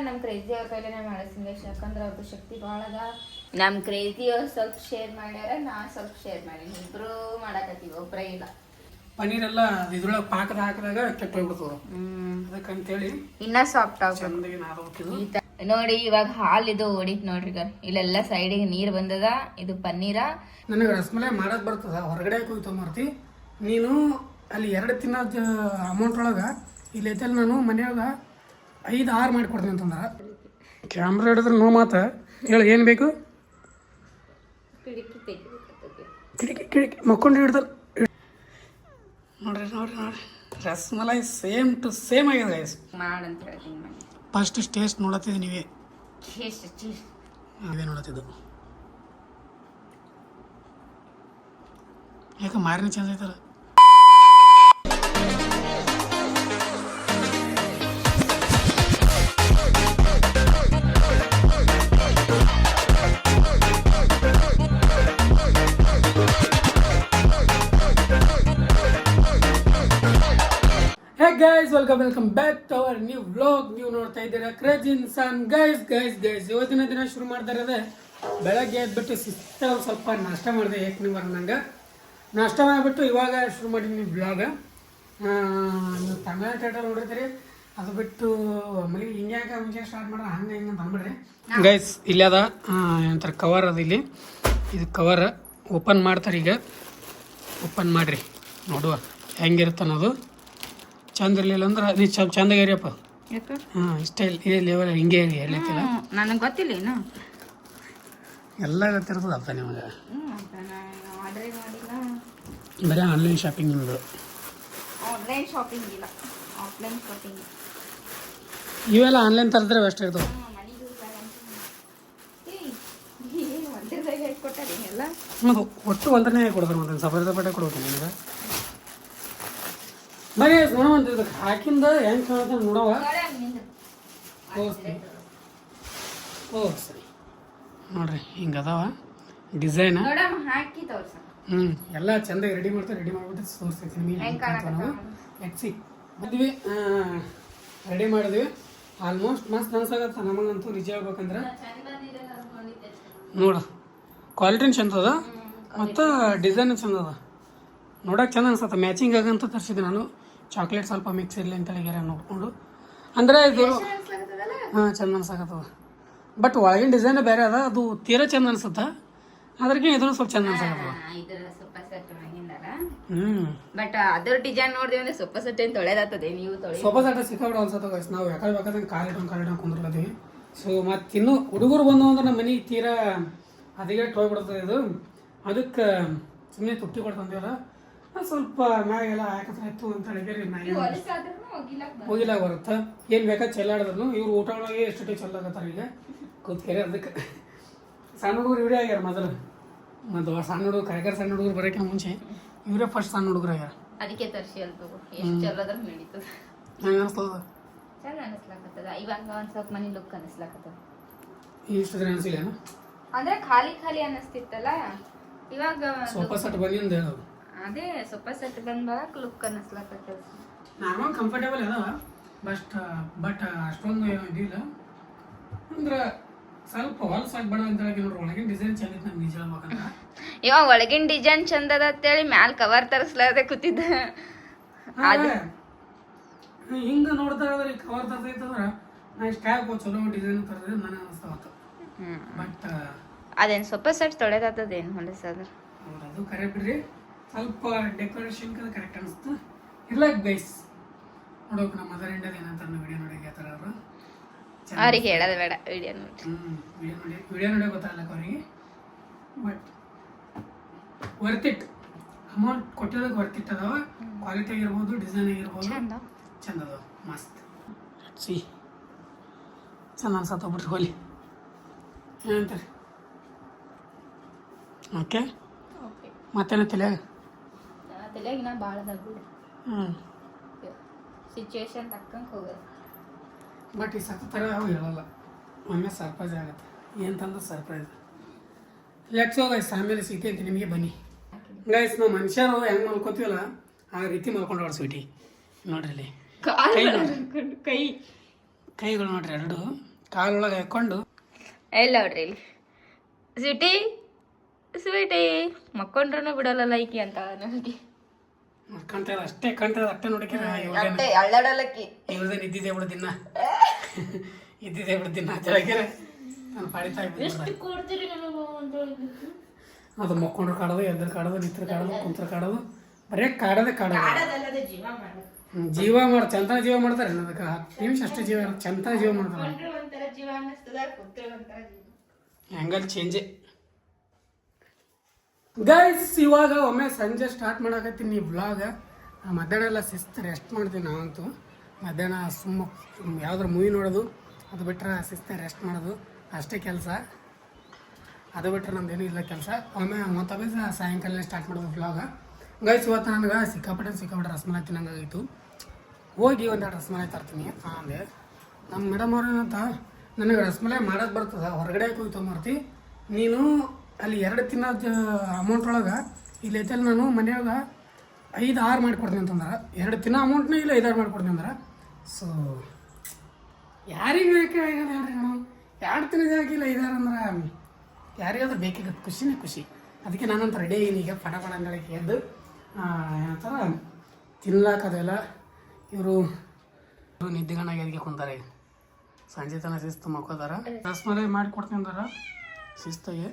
ನಮ್ ಕ್ರೇಜಿ ಅವ್ರ ಕೈಲೇನೆ ಮಾಡಿಸ್ತೀನಿ ಯಾಕಂದ್ರೆ ಅವ್ರದ್ದು ಶಕ್ತಿ ಭಾಳ ಅದ. ನಮ್ ಕ್ರೇಜಿ ಅವ್ರು ಸ್ವಲ್ಪ ಶೇರ್ ಮಾಡ್ಯಾರ, ನಾ ಸ್ವಲ್ಪ ಶೇರ್ ಮಾಡೀನಿ. ಇಬ್ರು ಮಾಡಾಕತ್ತೀವಿ, ಒಬ್ರೇ ಇಲ್ಲ. ಪನ್ನೀರ್ ಎಲ್ಲ ಇದ್ರೊಳಗೆ ಪಾಕದ ಹಾಕಿದಾಗ ಕೆಟ್ಟ ಹೋಗ್ಬಿಡ್ತದ. ಅದಕ್ಕಂತೇಳಿ ಇನ್ನ ಸಾಫ್ಟ್ ಆಗ ನೋಡಿ. ಇವಾಗ ಹಾಲ್ ಇದು ಹೊಡಿತ್ ನೋಡ್ರಿ. ಇಲ್ಲೆಲ್ಲ ಸೈಡಿಗೆ ನೀರ್ ಬಂದದ. ಇದು ಪನ್ನೀರ. ನನಗೆ ರಸಮಲೈ ಮಾಡಕ್ ಬರ್ತದ, ಹೊರಗಡೆ ಹೋಗಿ ತೊಗೊಂಬರ್ತಿ ನೀನು. ಅಲ್ಲಿ 2 ತಿನ್ನೋದು ಅಮೌಂಟ್ ಒಳಗೆ ಇಲ್ಲೈತಲ್ಲಿ ನಾನು ಮನ್ಯಾಗ 5-6 ಮಾಡಿಕೊಡ್ತೀನಿ ಅಂತಂದ್ರೆ. ಕ್ಯಾಮ್ರಾ ಹಿಡಿದ್ರೆ ನೋ ಮಾತ ಹೇಳಿ ಏನು ಬೇಕು. ಕಿಟಕಿ ಮಕ್ಕೊಂಡು ಹಿಡ್ತಾರೆ ನೋಡ್ರಿ ನೋಡ್ರಿ ನೋಡ್ರಿ. ರಸಮಲೈ ಸೇಮ್ ಟು ಸೇಮ್ ಆಗಿದೆ ಗೈಸ್. ಮಾಡಂತ ಹೇಳ್ತೀನಿ. ಫಸ್ಟ್ ಟೇಸ್ಟ್ ನೋಡತ್ತಿದ್ದು ನೀವೇ. ನೀವೇ ನೋಡತ್ತಿದ್ದು ಯಾಕೆ ಮಾರಿನ ಚೇಂಜ್ ಆಯ್ತಲ್ಲ. Guys welcome back to our new vlog. ನೀವು ನೋಡ್ತಾ ಇದ್ದೀರಾ ಕ್ರೇಜಿ ಇನ್ಸಾನ್. ಗೈಸ್ ಇವತ್ತಿನ ದಿನ ಶುರು ಮಾಡ್ತಾ ಇರೋದೆ ಬೆಳಗ್ಗೆ ಎದ್ಬಿಟ್ಟು ಸಿಸ್ಟರ್ ಸ್ವಲ್ಪ ನಾಷ್ಟ ಮಾಡಿದೆ. ಏಕನೇ ನಂಗೆ ನಾಷ್ಟ ಮಾಡಿಬಿಟ್ಟು ಇವಾಗ ಶುರು ಮಾಡೀನಿ ವ್ಲಾಗ್. ನೀವು ತಮಿಳ್ ಥಿಯೇಟರ್ ನೋಡಿರ್ತೀರಿ, ಅದು ಬಿಟ್ಟು ಮನೆ ಹಿಂಗ್ಯಾಕೆ ಮುಂಚೆ ಸ್ಟಾರ್ಟ್ ಮಾಡಿದ್ರೆ ಹಂಗೆ ಹಿಂಗೆ ಅಂತ ಅಂದ್ಬಿಡ್ರಿ. ಗೈಸ್ ಇಲ್ಲಿ ಅದ ಏನಂತಾರೆ ಕವರ್ ಅದು. ಇಲ್ಲಿ ಇದು ಕವರ್ ಓಪನ್ ಮಾಡ್ತಾರೆ. ಈಗ ಓಪನ್ ಮಾಡಿರಿ ನೋಡುವ ಹೆಂಗಿರುತ್ತೆ ಅನ್ನೋದು. ಚಂದ ಇರಲಿಲ್ಲ ಅಂದ್ರೆ ಅದು ಸ್ವಲ್ಪ ಚಂದಾಗಿರಿಯಪ್ಪ. ಹಾಂ ಸ್ಟೈಲ್ ಇದೇ ಲೆವೆಲ್ ಹಿಂಗೆ ಹೇಳತ್ತಿಲ್ಲ ನನಗೆ ಗೊತ್ತಿಲ್ಲ ಏನು ಎಲ್ಲ ಗೊತ್ತಿರ್ತದೆ ಅಪ್ಪ ನಿಮಗೆ. ಬರೀ ಆನ್ಲೈನ್ ಶಾಪಿಂಗ್ ನಿಮ್ಮದು. ಆನ್ಲೈನ್ ಶಾಪಿಂಗ್ ಇಲ್ಲ, ಆಫ್ಲೈನ್ ಶಾಪಿಂಗ್. ಇವೆಲ್ಲ ಆನ್ಲೈನ್ ತರಿದ್ರೆ ಬೆಸ್ಟ್ ಇರ್ತವೆ. ಅದು ಒಟ್ಟು ಒಂದನೇ ಕೊಡ್ತಾರೆ, ಒಂದು ಸಪರೇಟ್ ಕೊಡ್ಬೇಕು ನಿಮಗೆ. ಬರೀ ನೋಡುವಂತ ಇದಕ್ಕೆ ಹಾಕಿಂದ ಹೆಂಗೆ ಕಾಣುತ್ತೆ ನೋಡವ. ಸರಿ ನೋಡ್ರಿ ಹಿಂಗೆ ಅದಾವ ಡಿಸೈನ್. ಎಲ್ಲ ಚಂದಾಗಿ ರೆಡಿ ಮಾಡ್ತಾರೆ. ರೆಡಿ ಮಾಡ್ಬಿಟ್ಟು ತೋರಿಸ್ತೀನಿ ನಾವು. ಎಕ್ಸಿ ಬಂದ್ವಿ, ರೆಡಿ ಮಾಡಿದ್ವಿ. ಆಲ್ಮೋಸ್ಟ್ ಮಸ್ತ್ ಅನ್ಸಾಗತ್ತ ನಮಗಂತೂ ನಿಜ ಹೇಳ್ಬೇಕಂದ್ರೆ. ನೋಡು ಕ್ವಾಲಿಟಿನ ಚಂದ ಅದ ಮತ್ತು ಡಿಸೈನ್ ಚಂದ ಅದ. ನೋಡೋಕೆ ಚಂದ ಅನ್ಸತ್ತೆ. ಮ್ಯಾಚಿಂಗ್ ಆಗಂತೂ ತರಿಸಿದ್ದೆ ನಾನು. ಚಾಕ್ಲೇಟ್ ಸ್ವಲ್ಪ ಮಿಕ್ಸ್ ಇರಲಿ ಅಂತ ಹೇಳಿದಾರೆ ನೋಡಿಕೊಂಡು. ಅಂದರೆ ಇದು ಹಾಂ ಚಂದ ಅನ್ಸಾಕತ್ತದ. ಬಟ್ ಒಳಗಿನ ಡಿಸೈನ್ ಬೇರೆ ಅದ, ಅದು ತೀರಾ ಚಂದ ಅನ್ಸುತ್ತೆ. ಅದ್ರಿಗೆ ಇದನ್ನು ಸ್ವಲ್ಪ ಚಂದ ಅನ್ಸಾಕತ್ತದ. ಬಟ್ ಅದ್ರ ಡಿಸೈನ್ ನೋಡಿದ್ವಿ ಅಂದ್ರೆ ಸೊಪ್ಪ ಸೆಟ್ ಏನು ತೊಳೆದಾಗ್ತದೆ. ನೀವು ಸೊಪ್ಪ ಸೆಟ್ ಸಿಕ್ಕಾಬಿಡ ಅನ್ಸತ್ತ ಗೈಸ್. ನಾವು ಯಾಕಡೆ ಬೇಕಾದಂಗೆ ಕಾಲಿಟ್ಟು ಕುಂದ್ರಲತ್ತೀವಿ. ಸೊ ಮತ್ತು ಇನ್ನೂ ಹುಡುಗರು ಬಂದು ಅಂದ್ರೆ ನಮ್ಮ ಮನೆಗೆ ತೀರಾ ಅದಿಗೆ ಹೋಗ್ಬಿಡ್ತದೆ ಇದು. ಅದಕ್ಕೆ ಸುಮ್ಮನೆ ತುಟ್ಟಿ ಕೊಡ್ತಂದಿವಲ್ಲ, ಸ್ವಲ್ಪ ಮ್ಯಾಗೆಲ್ಲ ಹಾಕಿದ್ರೆ ಇತ್ತು ಅಂತ ಹೇಳಿದ್ರೆ ಹೋಗಿಲ್ಲ ಬರುತ್ತೆ. ಏನು ಬೇಕಾ ಚೆಲ್ಲಾಡಿದ್ರು. ಇವ್ರು ಊಟ ಒಳಗೆ ಎಷ್ಟು ಚೆಲ್ಲಾಗತ್ತಾರೆ ಈಗ ಕೂತ್ಕೆರೆ. ಅದಕ್ಕೆ ಸಣ್ಣ ಹುಡುಗರು ಇವರೇ ಆಗ್ಯಾರ ಮೊದಲು. ಮತ್ತು ಸಣ್ಣ ಹುಡುಗರು ಕರೆಕರ್ ಸಣ್ಣ ಹುಡುಗರು ಬರೋಕ್ಕೆ ಮುಂಚೆ ಇವರೇ ಫಸ್ಟ್ ಸಣ್ಣ ಹುಡುಗರು ಆಗ್ಯಾರ. ಅದಕ್ಕೆ ತರಿಸಿ ಅಂತ ಎಷ್ಟು ಚೆಲ್ಲೋದ್ರ ನಡೀತದೆ. ಹೆಂಗೆ ಅನಿಸ್ತದ? ಚಂದ ಅನಿಸ್ಲಾಕತ್ತದ. ಇವಾಗ ಒಂದು ಸ್ವಲ್ಪ ಮನೆ ಲುಕ್ ಅನಿಸ್ಲಾಕತ್ತದ. ಇಷ್ಟು ದಿನ ಅನಿಸಿಲ್ಲ ಅಂದ್ರೆ ಖಾಲಿ ಅನಿಸ್ತಿತ್ತಲ್ಲ. ಇವಾಗ ಸೋಫಾ ಸೆಟ್ ಬಂದಿಂದ ಹೇಳೋದು. ಅದೇ ಸೋಫಾ ಸೆಟ್ ಬಂದಾಗ ಲುಕ್ ಅನಿಸ್ಲಾಕತ್ತದ. ನಾರ್ಮಲ್ ಕಂಫರ್ಟೇಬಲ್ ಅದಾವ. ಬಟ್ ಅಷ್ಟೊಂದು ಇದಿಲ್ಲ ಅಂದ್ರೆ ಸ್ವಲ್ಪ ಹೊಲಸಾಗಿ ಬೇಡ ಅಂತ ಹೇಳಿ ನೋಡ್ರಿ. ಒಳಗಿನ ಡಿಸೈನ್ ಚಂದ ಇತ್ತು ನಮ್ಗೆ ನಿಜ ಹೇಳ್ಬೇಕಂದ್ರೆ. ಇವಾಗ ಒಳಗಿನ ಡಿಸೈನ್ ಚಂದ ಅದ ಅಂತೇಳಿ ಮ್ಯಾಲ ಕವರ್ ತರಿಸ್ಲಾರ್ದೆ ಕೂತಿದ್ದ. ಹಿಂಗೆ ನೋಡ್ತಾ ಇದ್ರೆ ಕವರ್ ತರ್ತೈತಂದ್ರೆ ನಾ ಇಷ್ಟ ಚಲೋ ಡಿಸೈನ್ ತರದ್ರೆ ನನಗೆ ಅನಿಸ್ತಾವತ್ತು. ಬಟ್ ಅದೇನು ಸೋಫಾ ಸೆಟ್ ತೊಳೆದಾತದೇನು ಹೊಲಸಾದ್ರ ಅದು ಕರೆ ಬಿಡ್ರಿ. ಸ್ವಲ್ಪ ಡೆಕೋರೇಷನ್ ಕರೆಕ್ಟ್ ಅನಿಸ್ತು. ಇರ್ಲಾಕ್ ಗೈಸ್ ನೋಡೋಕೆ ನಮ್ಮ ಮದರ್ ಇಂಡಿಯಾದ ಏನಂತ ವಿಡಿಯೋ ನೋಡಿ ಹೇಳ್ತಾರ ಅವರು. ಅವ್ರಿಗೆ ಹೇಳೋದು ಬೇಡ, ವಿಡಿಯೋ ನೋಡಿ. ವಿಡಿಯೋ ನೋಡಿ ಗೊತ್ತಾಗಲ್ಲ ಅವರಿಗೆ. But worth it. ಅಮೌಂಟ್ ಕೊಟ್ಟಿರೋದಕ್ಕೆ ವರ್ತ್ ಇಟ್ ಅದಾವ. ಕ್ವಾಲಿಟಿ ಆಗಿರ್ಬೋದು, ಡಿಸೈನ್ ಆಗಿರ್ಬೋದು ಚಂದ ಅದಾವ. ಮಸ್ತ್ ಸಿ ಚಂದ ಅನ್ಸತ್ತ ಬಿಟ್ರಿ ಹೋಲಿ ಏನಂತಾರೆ. ಓಕೆ ಮತ್ತೇನ ತಲೆಯಾಗ ತಲೆಯಾಗಿನ ಭಾಳ ಬಿಡು. ಸಿಚುವೇಶನ್ ತಕ್ಕಂಗೆ ಹೋಗೋದು. ಬಟ್ ಈ ಸತ್ತರ ಅವು ಹೇಳಲ್ಲ. ಒಮ್ಮೆ ಸರ್ಪ್ರೈಸ್ ಆಗುತ್ತೆ. ಏನಂತಂದ್ರೆ ಸರ್ಪ್ರೈಸ್ ಲೆಟ್ಸ್ ಗೋ ಗೈಸ್. ಆಮೇಲೆ ಸಿಗ್ತೈತಿ ನಿಮಗೆ. ಬನ್ನಿ ಗೈಸ್. ನಾವು ಮನುಷ್ಯರು ಹೆಂಗೆ ಮಲ್ಕೋತೀವಲ್ಲ ಆ ರೀತಿ ಮಲ್ಕೊಂಡು ಸ್ವೀಟಿ ನೋಡ್ರಿ. ಕೈ ಕೈಗಳು ನೋಡ್ರಿ ಎರಡು ಕಾಲೊಳಗೆ ಹಾಕೊಂಡು ಎಲ್ಲ ನೋಡ್ರಿ ಇಲ್ಲಿ ಸ್ವೀಟಿ ಮಕ್ಕೊಂಡ್ರೂ ಬಿಡಲ್ಲ ಲೈಕಿ ಅಂತ ನನಗೆ ಮಕ್ಕಂತ ಅಷ್ಟೇ ಕಾಣ್ತದ ಅಷ್ಟೇ ನೋಡಕ್ಕೆ ಅಳ್ಳಾಡಲಕ್ಕಿ ಇವ್ರದೇನು ಇದ್ದಿದೆ ಬಿಡು ದಿನ ಇದ್ದಿದೆ ಬಿಡು ದಿನ ಜಳಗೆ ನಾನು ಪಾಡಿತಾ ಅದು ಮಕ್ಕೊಂಡ್ರು ಕಾಡೋದು ಎದ್ರ ಕಾಡೋದು ನಿತ್ರ ಕಾಡೋದು ಕುಂತ್ರ ಕಾಡೋದು ಬರೀ ಕಾಡೋದೇ ಕಾಡೋದು ಜೀವ ಮಾಡ ಚಂತ ಜೀವ ಮಾಡ್ತಾರೆ ಅದಕ್ಕೆ 10 ನಿಮಿಷ ಅಷ್ಟೇ ಜೀವ ಚಂತ ಜೀವ ಮಾಡ್ತಾರೆ ಹಂಗಲ್ಲಿ ಚೇಂಜೆ ಗೈಸ್ ಇವಾಗ ಒಮ್ಮೆ ಸಂಜೆ ಸ್ಟಾರ್ಟ್ ಮಾಡಕತ್ತೀನಿ ಈ ವ್ಲಾಗ ಮಧ್ಯಾಹ್ನ ಎಲ್ಲ ಶಿಸ್ತು ರೆಸ್ಟ್ ಮಾಡ್ತೀನಿ ನಾವಂತೂ ಮಧ್ಯಾಹ್ನ ಸುಮ್ಮ ಯಾವ್ದಾರು ಮೂವಿ ನೋಡೋದು ಅದು ಬಿಟ್ಟರೆ ಶಿಸ್ತು ರೆಸ್ಟ್ ಮಾಡೋದು ಅಷ್ಟೇ ಕೆಲಸ ಅದು ಬಿಟ್ಟರೆ ನಮ್ದೇನೂ ಇಲ್ಲ ಕೆಲಸ ಒಮ್ಮೆ ಮತ್ತೊಮ್ಮೆ ಸಾಯಂಕಾಲ ಸ್ಟಾರ್ಟ್ ಮಾಡೋದು ವ್ಲಾಗ ಗೈಸ್ ಇವತ್ತು ನನಗೆ ಸಿಕ್ಕಾಪಟ್ಟೆ ರಸಮಲೈ ತಿನ್ನಂಗಾಗಿತ್ತು ಹೋಗಿ ಒಂದೆರಡು ರಸಮಲೈ ತರ್ತೀನಿ ಅಂದೆ ನಮ್ಮ ಮೇಡಮ್ ಅವ್ರೇನಂತ ನನಗೆ ರಸಮಲೈ ಮಾಡೋದು ಬರ್ತದೆ ಹೊರಗಡೆ ಹೋಗಿ ತೊಗೊಂಬರ್ತಿ ನೀನು ಅಲ್ಲಿ 2 ತಿನ್ನೋದು ಅಮೌಂಟ್ ಒಳಗೆ ಇಲ್ಲಿ ಐತಲ್ಲಿ ನಾನು ಮನೆಯಾಗ 5-6 ಮಾಡಿಕೊಡ್ತೀನಿ ಅಂತಂದ್ರೆ 2 ತಿನ್ನೋ ಅಮೌಂಟ್ನ ಇಲ್ಲ 5-6 ಮಾಡಿಕೊಡ್ತೀನಿ ಅಂದ್ರೆ ಸೊ ಯಾರಿಗೆ ಬೇಕೇ ಹೇಳ್ರಿ ನಾವು 2 ತಿನ್ನೋದು ಹಾಕಿಲ್ಲ 5-6 ಅಂದ್ರೆ ಯಾರಿಗಾದ್ರೂ ಬೇಕಾಗತ್ತೆ ಖುಷಿನೇ ಖುಷಿ ಅದಕ್ಕೆ ನಾನಂತ ರೆಡಿ ಆಗೀನಿ ಈಗ ಪಟ ಅಂಗಳಿಗೆ ಎದ್ದು ಏನಂತಾರ ತಿನ್ಲಾಕದೆಲ್ಲ ಇವರು ನಿದ್ದೆಗಣ್ಣಾಗಿ ಅದಕ್ಕೆ ಕುಂತಾರೆ ಸಂಜೆ ತನಕ ಶಿಸ್ತು ಮಕ್ಕೋದಾರ ರಸಮಲೈ ಮಾಡಿಕೊಡ್ತೀನಿ ಅಂದಾರ ಶಿಸ್ತಾಗೆ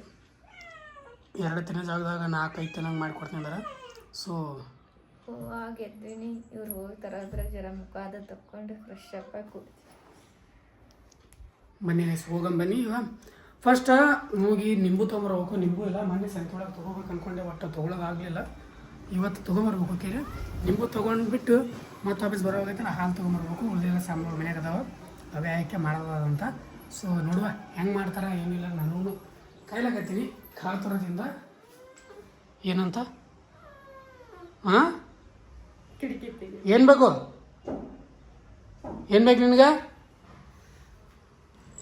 2 ತಿನ್ನೋ ಜಾಗದಾಗ 4-5 ತಿನ್ನಂಗೆ ಮಾಡಿಕೊಡ್ತೀನಿ ಅಂದಾರ ಸೊ ಗೆದ್ದೀನಿ ಇವ್ರು ಹೋಗ್ತಾರ ಅದ್ರ ಜರ ಮುಖ ಅದ ತಕ್ಕೊಂಡು ಫ್ರೆಶ್ ಅಪ್ ಆಗಿ ಕೂಡ್ತೀನಿ ಬನ್ನಿ ಹೋಗಂಬನ್ನಿ ಈಗ ಫಸ್ಟ್ ಹೋಗಿ ನಿಂಬು ತೊಗೊಂಬರ್ಬೇಕು ನಿಂಬು ಇಲ್ಲ ಮೊನ್ನೆ ಸಂತೆ ಒಳಗೆ ತೊಗೋಬೇಕು ಅಂದ್ಕೊಂಡೆ ಒಟ್ಟು ತೊಗೊಳೋದಾಗಲಿಲ್ಲ ಇವತ್ತು ತೊಗೊಂಬರ್ಬೇಕು ಕೇಳಿ ನಿಂಬು ತೊಗೊಂಡ್ಬಿಟ್ಟು ಮತ್ತೆ ವಾಪಸ್ ಬರೋವಾಗೈತಲ್ಲ ಹಾಲು ತೊಗೊಂಬರ್ಬೇಕು ಉಳಿದಿಲ್ಲ ಸಾಂಬಾರು ಮನೆಯಾಗ ಅದಾವ ಅವೇ ಆಯ್ಕೆ ಮಾಡೋದಂತ ಸೊ ನೋಡುವ ಹೆಂಗೆ ಮಾಡ್ತಾರೆ ಏನಿಲ್ಲ ನಾನು ಕಾಯ್ಲಾಕತ್ತೀನಿ ಕಾಲು ತರೋದ್ರಿಂದ ಏನಂತ ಹಾಂ ಏನು ಬೇಕು ಏನು ಬೇಕು ನಿನಗೆ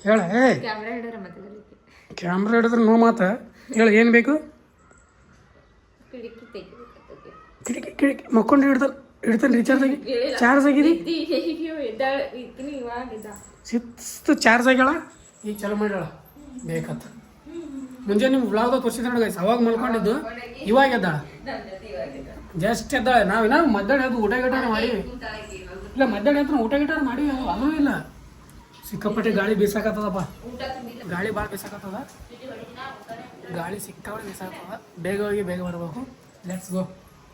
ಹೇಳ ಕ್ಯಾಮ್ರಾ ಹಿಡಿದ್ರೆ ಮತ್ತೆ ಕ್ಯಾಮ್ರಾ ಹಿಡಿದ್ರೆ ನೋ ಮಾತಾ ಹೇಳ ಏನು ಬೇಕು ಕಿಟಕಿ ಮಕ್ಕೊಂಡು ಇಡ್ತಾನೆ ರೀಚಾರ್ಜ್ ಆಗಿ ಚಾರ್ಜ್ ಆಗಿದೆ ಸಿಕ್ಸ್ತು ಚಾರ್ಜ್ ಆಗ್ಯಾಳ ಈಗ ಚಲೋ ಮಾಡ್ಯಾಳ ಬೇಕಂತ ಮುಂಜಾನೆ ನಿಮ್ಮ ವ್ಲಾಗ್ದಾಗ ತೋರಿಸಿದ್ರೆ ನೋಡಿ ಅವಾಗ ಮಲ್ಕೊಂಡಿದ್ದು ಇವಾಗ ಎದ್ದಾಳ ಜಸ್ಟ್ ಎದ್ದಾಳೆ ನಾವಿನ್ನ ಮಧ್ಯಾಹ್ನ ಅದು ಊಟ ಗಿಟ ಮಾಡೀವಿ ಇಲ್ಲ ಮಧ್ಯಾಹ್ನ ಹತ್ರ ಊಟ ಗಿಟ ಮಾಡೀವಿ ಅದೂ ಇಲ್ಲ ಸಿಕ್ಕಾಪಟ್ಟೆ ಗಾಳಿ ಬೀಸಾಕತ್ತದಪ್ಪ ಗಾಳಿ ಭಾಳ ಬೀಸಾಕತ್ತದ ಗಾಳಿ ಸಿಕ್ಕಾಪಟ್ಟೆ ಬೀಸಾಕತ್ತದ ಬೇಗ ಹೋಗಿ ಬೇಗ ಬರಬೇಕು ಲೆಟ್ಸ್ ಗೋ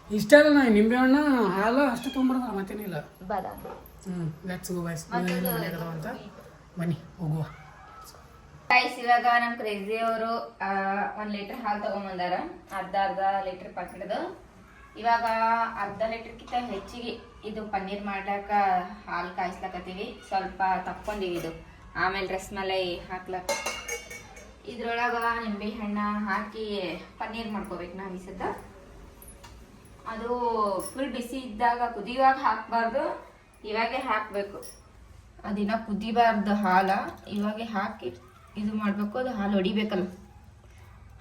ಇಷ್ಟ ಅಲ್ಲ ನಾ ನಿಂಬೆ ಹಣ್ಣ ಹಾಲು ಅಷ್ಟು ತೊಗೊಂಬರ್ದ ಮತ್ತೇನಿಲ್ಲ ಲೆಟ್ಸ್ ಗೋ ಬಾಯ್ಸ್ ಅಂತ ಬನ್ನಿ ಹೋಗುವ ಗೈಸ್ ಇವಾಗ ನಮ್ಮ ಕ್ರೇಜಿ ಅವರು 1 ಲೀಟರ್ ಹಾಲು ತಗೊಂಬಂದಾರ ಅರ್ಧ ಲೀಟರ್ ಪ್ಯಾಕೆಟ್ದು ಇವಾಗ ಅರ್ಧ ಲೀಟರ್ಕಿಂತ ಹೆಚ್ಚಿಗೆ ಇದು ಪನ್ನೀರ್ ಮಾಡ್ಲಾಕ ಹಾಲು ಕಾಯಿಸ್ಲಕತ್ತೀವಿ ಸ್ವಲ್ಪ ತಕ್ಕೊಂಡಿವಿ ಇದು ಆಮೇಲೆ ರಸಮಲೈ ಹಾಕ್ಲಕ್ಕ ಇದ್ರೊಳಗ ನಿಂಬೆ ಹಣ್ಣ ಹಾಕಿ ಪನ್ನೀರ್ ಮಾಡ್ಕೋಬೇಕು ನಾವು ಈ ಸದ್ದ ಅದು ಫುಲ್ ಬಿಸಿ ಇದ್ದಾಗ ಕುದಿಯುವಾಗ ಹಾಕಬಾರ್ದು ಇವಾಗೆ ಹಾಕಬೇಕು ಅದಿನ್ನ ಕುದಿಬಾರ್ದು ಹಾಲು ಇವಾಗೆ ಹಾಕಿ ಇದು ಮಾಡಬೇಕು ಅದು ಹಾಲು ಹೊಡಿಬೇಕಲ್ಲ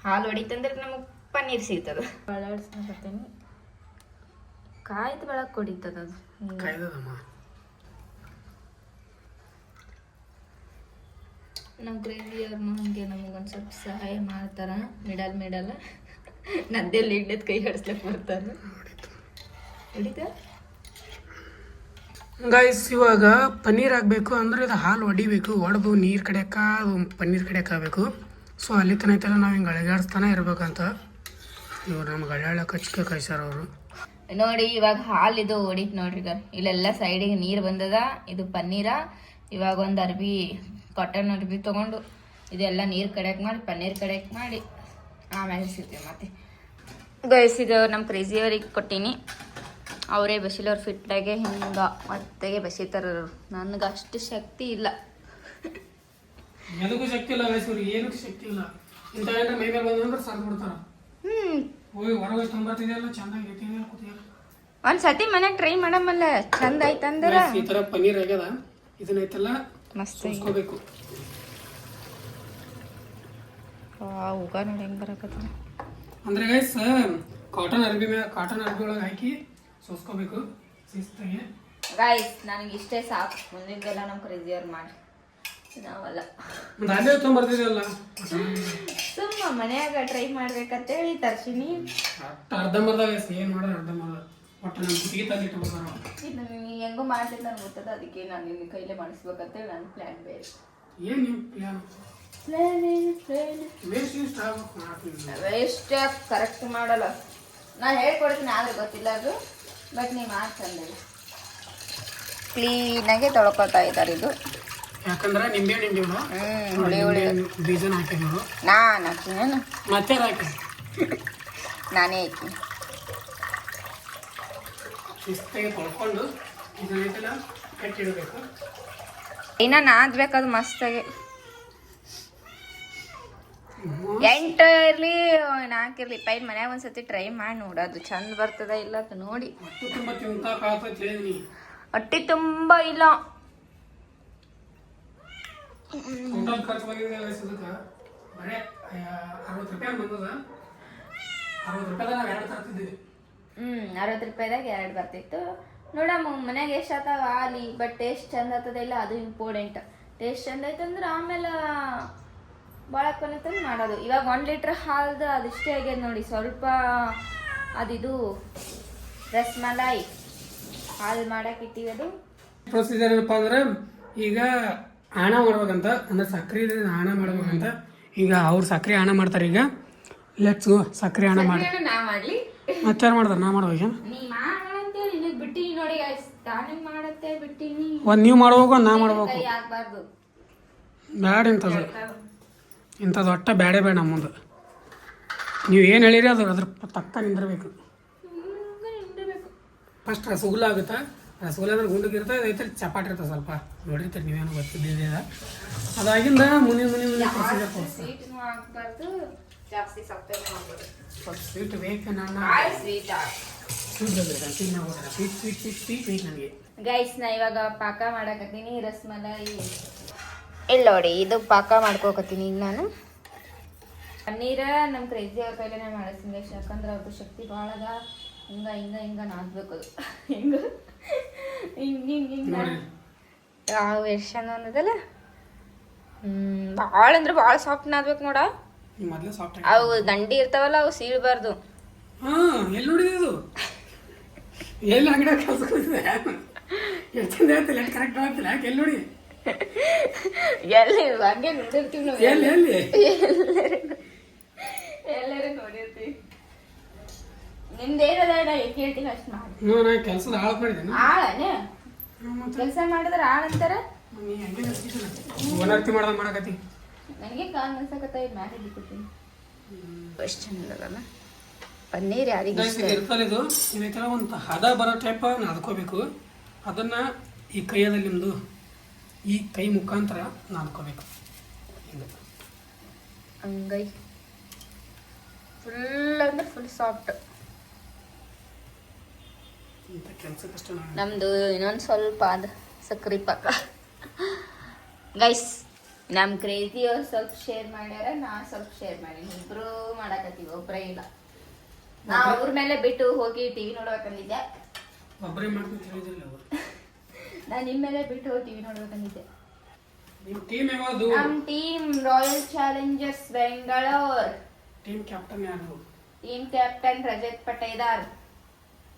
ಹಾಲು ಹೊಡಿತಂದ್ರೆ ನಮಗೆ ಪನ್ನೀರ್ ಸಿಗ್ತದೆ ಬಳಸ್ತೀನಿ ಕಾಯ್ದು ಬೆಳಗ್ಗೆ ಹೊಡಿತದ ಅದು ನಮ್ಮ ಕ್ರೇಜಿಯವ್ರನ್ನು ಹಂಗೆ ನಮಗೊಂದು ಸ್ವಲ್ಪ ಸಹಾಯ ಮಾಡ್ತಾರ ಮಿಡಲ್ ನದ್ದೆಲ್ಲಿ ಹಿಡ್ದು ಕೈ ಹಡಿಸ್ಲಿಕ್ಕೆ ಬರ್ತಾರೆ ಹೊಡಿತ ಗೈಸ್ ಇವಾಗ ಪನ್ನೀರ್ ಆಗಬೇಕು ಅಂದ್ರೆ ಇದು ಹಾಲು ಹೊಡಿಬೇಕು ಹೊಡೆದು ನೀರು ಕಡೆಯಕ್ಕ ಅದು ಪನ್ನೀರ್ ಕಡೆಯಕ್ಕೆ ಆಗಬೇಕು ಸೊ ಅಲ್ಲಿ ತನಕ ಐತಲ್ಲ ನಾವು ಹಿಂಗೆ ಅಳಗಾಡಿಸ್ತಾನೆ ಇರ್ಬೇಕಂತ ಇವ್ರು ನಮ್ಗೆ ಅಳ್ಳಾಳ ಕಚ್ಕೆ ಕಾಯ್ಸಾರ ಅವರು ನೋಡಿ ಇವಾಗ ಹಾಲು ಇದು ಹೊಡಿತ್ ನೋಡ್ರಿ ಈಗ ಇಲ್ಲೆಲ್ಲ ಸೈಡಿಗೆ ನೀರು ಬಂದದ ಇದು ಪನ್ನೀರ ಇವಾಗ ಒಂದು ಅರ್ಬಿ ಕಾಟನ್ ಅರ್ಬಿ ತೊಗೊಂಡು ಇದೆಲ್ಲ ನೀರು ಕಡೆಯಕ್ಕೆ ಮಾಡಿ ಪನ್ನೀರ್ ಕಡೆಯಕ್ಕೆ ಮಾಡಿ ಆಮೇಲೆ ಸಿಗ್ತೀವಿ ಮತ್ತೆ ಗೈಸ್ ಇದು ನಮ್ಮ ಕ್ರೇಜಿಯವ್ರಿಗೆ ಕೊಟ್ಟೀನಿ ಅವರೇ ಬಸಿಲವ್ರು ಫಿಟ್ಟಾಗೆ ಹಿಂಗೆ ಮತ್ತೆಗೆ ಬಸಿತಾರವ್ರು ನನಗೆ ಅಷ್ಟು ಶಕ್ತಿ ಇಲ್ಲ ಎದಕ್ಕೂ ಶಕ್ತಿ ಇಲ್ಲ ವಯಸ್ಸು ಏನಕ್ಕೂ ಶಕ್ತಿ ಇಲ್ಲ ಇಂಥ ಏನಾರ ಮೈ ಮೇಲೆ ಬಂದ್ರೆ ಸಾಕು ಬಿಡ್ತಾರ ಹೋಗಿ ಹೊರಗೆ ತೊಂಬತ್ತಿದೆಯಲ್ಲ ಚೆನ್ನಾಗಿ ಕೂತಿಯಲ್ಲ ಒಂದು ಸತಿ ಮನೆಗೆ ಟ್ರೈ ಮಾಡಮಲ್ಲ ಚಂದ ಆಯ್ತಂದ್ರೆ ಈ ಥರ ಪನ್ನೀರ್ ಆಗ್ಯದ ಇದನ್ನೈತಲ್ಲ ಮಸ್ತ್ ಸೋಸ್ಕೋಬೇಕು ಉಗ ನೋಡಿ ಹೆಂಗೆ ಬರಕತ್ತ ಅಂದ್ರೆ ಗೈಸ್ ಕಾಟನ್ ಅರ್ಬಿ ಒಳಗೆ ಹಾಕಿ ಸೋಸ್ಕೋಬೇಕು ಶಿಸ್ತಾಗಿ ಗಾಯ್ಸ್ ನನಗೆ ಇಷ್ಟೇ ಸಾಕು, ಮುಂದಿದ್ದೆಲ್ಲ ನಮ್ಮ ಕ್ರೇಜಿಯವ್ರು ಮಾಡಿ ನಾವಲ್ಲ. ಒಂದು ಅಲ್ಲೇ ತೊಗೊಂಬರ್ತಿದ್ವಲ್ಲ ಸುಮ್ಮ ಮನ್ಯಾಗ ಟ್ರೈ ಮಾಡ್ಬೇಕಂತೇಳಿ ತರ್ಸಿನಿ. ಅರ್ಧಂಬರ್ಧ ಏನು ಮಾಡೋದು ಅರ್ಧಂಬರ್ಧ ಒಟ್ಟು ನಮ್ಮ ಕುತ್ತಿಗೆ ತಂದು ಇಟ್ಕೊಳ್ತಾರ. ಇದು ನೀನು ಹೆಂಗೋ ಮಾಡ್ತಿಲ್ಲ ನನಗೆ ಗೊತ್ತದ, ಅದಕ್ಕೆ ನಾನು ನಿನ್ನ ಕೈಲೇ ಮಾಡಿಸ್ಬೇಕಂತೇಳಿ ನನ್ನ ಪ್ಲ್ಯಾನ್ ಬೇರೆ. ಏನು ನಿಮ್ಮ ಪ್ಲ್ಯಾನ್? ವೇಸ್ಟ್ ಕರೆಕ್ಟ್ ಮಾಡಲ್ಲ, ನಾನು ಹೇಳ್ಕೊಡ್ತೀನಿ ಆದ್ರೆ ಗೊತ್ತಿಲ್ಲ ಅದು, ಬಟ್ ನೀವು ಮಾಡ್ತಂದೆ ಕ್ಲೀನಾಗೆ ತೊಳ್ಕೊತಾ ಇದ್ದಾರೆ. ಇದು ಯಾಕಂದ್ರೆ ನಿಂಬೆ ಹುಳಿ ಹುಳಿ ಬೀಜನ ಹಾಕಿದ್ರು. ನಾನು ಹಾಕಿನೇನು ಮತ್ತೆ ಹಾಕಿ ನಾನೇ ಹಾಕಿನಿ. ಶಿಸ್ತಾಗಿ ತೊಳ್ಕೊಂಡು ಇದನ್ನೆಲ್ಲ ಕಟ್ಟಿಡಬೇಕು. ಇನ್ನ ನಾದ್ಬೇಕದು ಮಸ್ತಾಗಿ. 8 ಇರಲಿ 4 ಇರಲಿ ಪೈನ್ ಮನ್ಯಾಗ ಒಂದ್ಸತಿ ಟ್ರೈ ಮಾಡಿ ನೋಡೋದು ಚಂದ ಬರ್ತದ ಇಲ್ಲ ಅಂತ ನೋಡಿ. ಹೊಟ್ಟಿ ತುಂಬ ಇಲ್ಲ. ಖರ್ಚು ಬಂದಿದೆ ಬರೀ 60 ರೂಪಾಯಿ ಬಂದದ. 60 ರೂಪಾಯಿದಾಗ ನಾವು 2 ತರ್ತಿದ್ದೀವಿ. 60 ರೂಪಾಯಿದಾಗ 2 ಬರ್ತಿತ್ತು ನೋಡಮ್ಮ. ಮನ್ಯಾಗ ಎಷ್ಟು ಆತಾವ ಆಲಿ, ಬಟ್ ಟೇಸ್ಟ್ ಚಂದ ಆಗ್ತದ ಇಲ್ಲ ಅದು ಇಂಪಾರ್ಟೆಂಟ್. ಟೇಸ್ಟ್ ಚಂದ ಐತಂದ್ರೆ ಆಮೇಲೆ ಭಾಳ ಕೊನೆತಂದು ಮಾಡೋದು. ಇವಾಗ 1 ಲೀಟ್ರ್ ಹಾಲ್ದು ಅದಿಷ್ಟೇ ಆಗ್ಯದ ನೋಡಿ. ಸ್ವಲ್ಪ ಅದಿದು ರಸ್ಮಲಾಯಿ ಹಾಲು ಮಾಡಕ್ಕೆ ಇಟ್ಟಿವಿ. ಅದು ಪ್ರೊಸೀಜರ್ ಏನಪ್ಪ ಅಂದ್ರೆ ಈಗ ಆಣ ಮಾಡ್ಬೇಕಂತ, ಅಂದ್ರೆ ಸಕ್ರೆ ಆಣ ಮಾಡ್ಬೇಕಂತ. ಈಗ ಅವ್ರು ಸಕ್ರೆ ಆಣ ಮಾಡ್ತಾರೆ. ಈಗ ಲೆಟ್ಸ್ ಗೋ ಸಕ್ರೆ ಆಣ ಮಾಡಿ. ನಾ ಮಾಡ್ಲಿ ಮತ್ತೆ ಯಾರು ಮಾಡ್ತಾರೆ? ನಾ ಮಾಡ್ಬೇಕು. ನೀ ಮಾಡಂತೇಳಿ ನಿನಗೆ ಬಿಟ್ಟಿನಿ ನೋಡಿ, ತಾನೇ ಮಾಡತ್ತೆ ಬಿಟ್ಟಿನಿ. ಒಂದು ನೀವು ಮಾಡ್ಬೇಕು, ಒಂದು ನಾ ಮಾಡ್ಬೇಕು. ಆಗ್ಬಾರ್ದು ಬ್ಯಾಡ ಇಂಥದ್ದು ಒಟ್ಟ ಬೇಡ ನಮ್ಮ ಮುಂದೆ. ನೀವು ಏನು ಹೇಳಿರಿ ಅದು ಅದ್ರ ತಕ್ಕ ನಿಂದಿರ್ಬೇಕು. ಫಸ್ಟ್ ರಸಗುಲ್ಲ ಆಗುತ್ತಾ, ರಸಗುಲ್ಲ ಅಂದ್ರೆ ಗುಂಡಗಿರ್ತದೆ, ಅದೈತೆ ಚಪಾಟಿ ಇರ್ತದೆ ಸ್ವಲ್ಪ ನೋಡಿರ್ತೀರಿ ನೀವೇನು ಗೊತ್ತಿದ್ದಿದೆ. ಅದಾಗಿಂದ ಮುನಿ ಪ್ರೊಸೀಜರ್ ಸ್ವೀಟ್ನು ಆಗ್ಬಾರ್ದು, ಜಾಸ್ತಿ ಸಪ್ಪೆನೂ ಆಗ್ಬಾರ್ದು. ಸ್ವೀಟ್ ಬೇಕು ನಾನು ಸ್ವೀಟ್ ಸ್ವೀಟ್ ಬೇಕು ನನಗೆ. ಗೈಸ್ ನಾ ಇವಾಗ ಪಾಕ ಮಾಡಕತ್ತೀನಿ ರಸ್ಮಲಾಯಿ. ಇಲ್ಲ ನೋಡಿ ಇದು ಪಾಕ ಮಾಡ್ಕೋಕತ್ತೀನಿ ಈಗ ನಾನು. ಪನ್ನೀರ ನಮ್ಮ ಕ್ರೇಜಿ ಅವ್ರ ಕೈಲೇ ಮಾಡಿಸ್ತೀನಿ ಗೈಸ್, ಯಾಕಂದ್ರೆ ಅವ್ರದ್ದು ಶಕ್ತಿ ಭಾಳ ಅದ. ಹಿಂಗ ನಾದ್ಬೇಕು ಅದು. ಹಿಂಗ ಯಾವ ಎಷ್ಟು ಚಂದ ಅನ್ನೋದಲ್ಲ. ಭಾಳ ಅಂದ್ರೆ ಭಾಳ ಸಾಫ್ಟ್ ನಾದ್ಬೇಕು ನೋಡ. ಮೊದಲೇ ಸಾಫ್ಟ್ ಅವು ದಂಡಿ ಇರ್ತಾವಲ್ಲ ಅವು ಸೀಳ್ಬಾರ್ದು. ಎಲ್ಲಿ ನೋಡಿದೆ ಅದು? ಎಲ್ಲಿ ಅಂಗಡಿ ಕೆಲಸ ಎಷ್ಟು ಚಂದ ಹೇಳ್ತಿಲ್ಲ, ಎಷ್ಟು ಕರೆಕ್ಟ್ ಆಗ್ತಿಲ್ಲ. ಯಾಕೆ ಎಲ್ಲಿ ನೋಡಿ? ಎಲ್ಲಿ ಹಂಗೆ ನೋಡಿರ್ತೀವಿ ನಾವು. ಎಲ್ಲಿ ಎಲ್ಲರೂ ನೋಡಿರ್ತೀವಿ. ನಿಮ್ದೇನದ ನಾ ಹೆಂಗೆ ಹೇಳ್ತೀನಿ ಅಷ್ಟು ಮಾಡಿ. ನಾ ಕೆಲಸದ ಆಳ ಮಾಡಿದ್ದೇನೆ. ಆಳನೆ ಕೆಲಸ ಮಾಡಿದ್ರೆ ಆಳಂತಾರ. ಓನರ್ತಿ ಮಾಡ್ದಂಗೆ ಮಾಡಕತ್ತಿ. ನನಗೆ ಕಾಲ್ ಅನ್ಸಕತ್ತ ಮ್ಯಾಲೆ ಬಿಟ್ಬಿಡ್ತೀನಿ. ಎಷ್ಟು ಚಂದದಲ್ಲ ಪನ್ನೀರ್. ಯಾರಿಗೆ ಇರ್ತಲ್ಲ ಇದು ಇದೈತಲ್ಲ ಒಂದು ಹದ ಬರೋ ಟೈಪ್ ನಾದ್ಕೋಬೇಕು. ಅದನ್ನ ಈ ಕೈಯದಲ್ಲಿ ನಿಮ್ಮದು ಈ ಕೈ ಮುಖಾಂತರ ನಾದ್ಕೋಬೇಕು. ಹಂಗೈ ಫುಲ್ ಅಂದ್ರೆ ಫುಲ್ ಸಾಫ್ಟ್. ಕೆಲಸಕ್ಕಷ್ಟು ನಮ್ದು ಇನ್ನೊಂದು ಸ್ವಲ್ಪ ಅದು ಸಕ್ರೆ ಪಾಕ. ಗೈಸ್ ನಮ್ಮ ಕ್ರೇಜಿ ಅವ್ರು ಸ್ವಲ್ಪ ಶೇರ್ ಮಾಡ್ಯಾರ, ನಾ ಸ್ವಲ್ಪ ಶೇರ್ ಮಾಡೀನಿ. ಇಬ್ರು ಮಾಡಕತ್ತೀವಿ, ಒಬ್ಬರೇ ಇಲ್ಲ. ನಾ ಅವ್ರ ಮೇಲೆ ಬಿಟ್ಟು ಹೋಗಿ ಟಿವಿ ನೋಡ್ಬೇಕಂದಿದ್ದೆ. ಒಬ್ಬರೇ ಮಾಡ್ಕೊಂಡು ತಿಳಿದಿಲ್ಲ ಅವರು. ನಾ ನಿಮ್ಮ ಮೇಲೆ ಬಿಟ್ಟು ಹೋಗಿ ಟಿವಿ ನೋಡ್ಬೇಕಂದಿದ್ದೆ. ನಿಮ್ಮ ಟೀಮ್ ಯಾವುದು? ನಮ್ಮ team Royal Challengers Bengaluru. Team captain ಯಾರು? Team captain Rajat Patidar.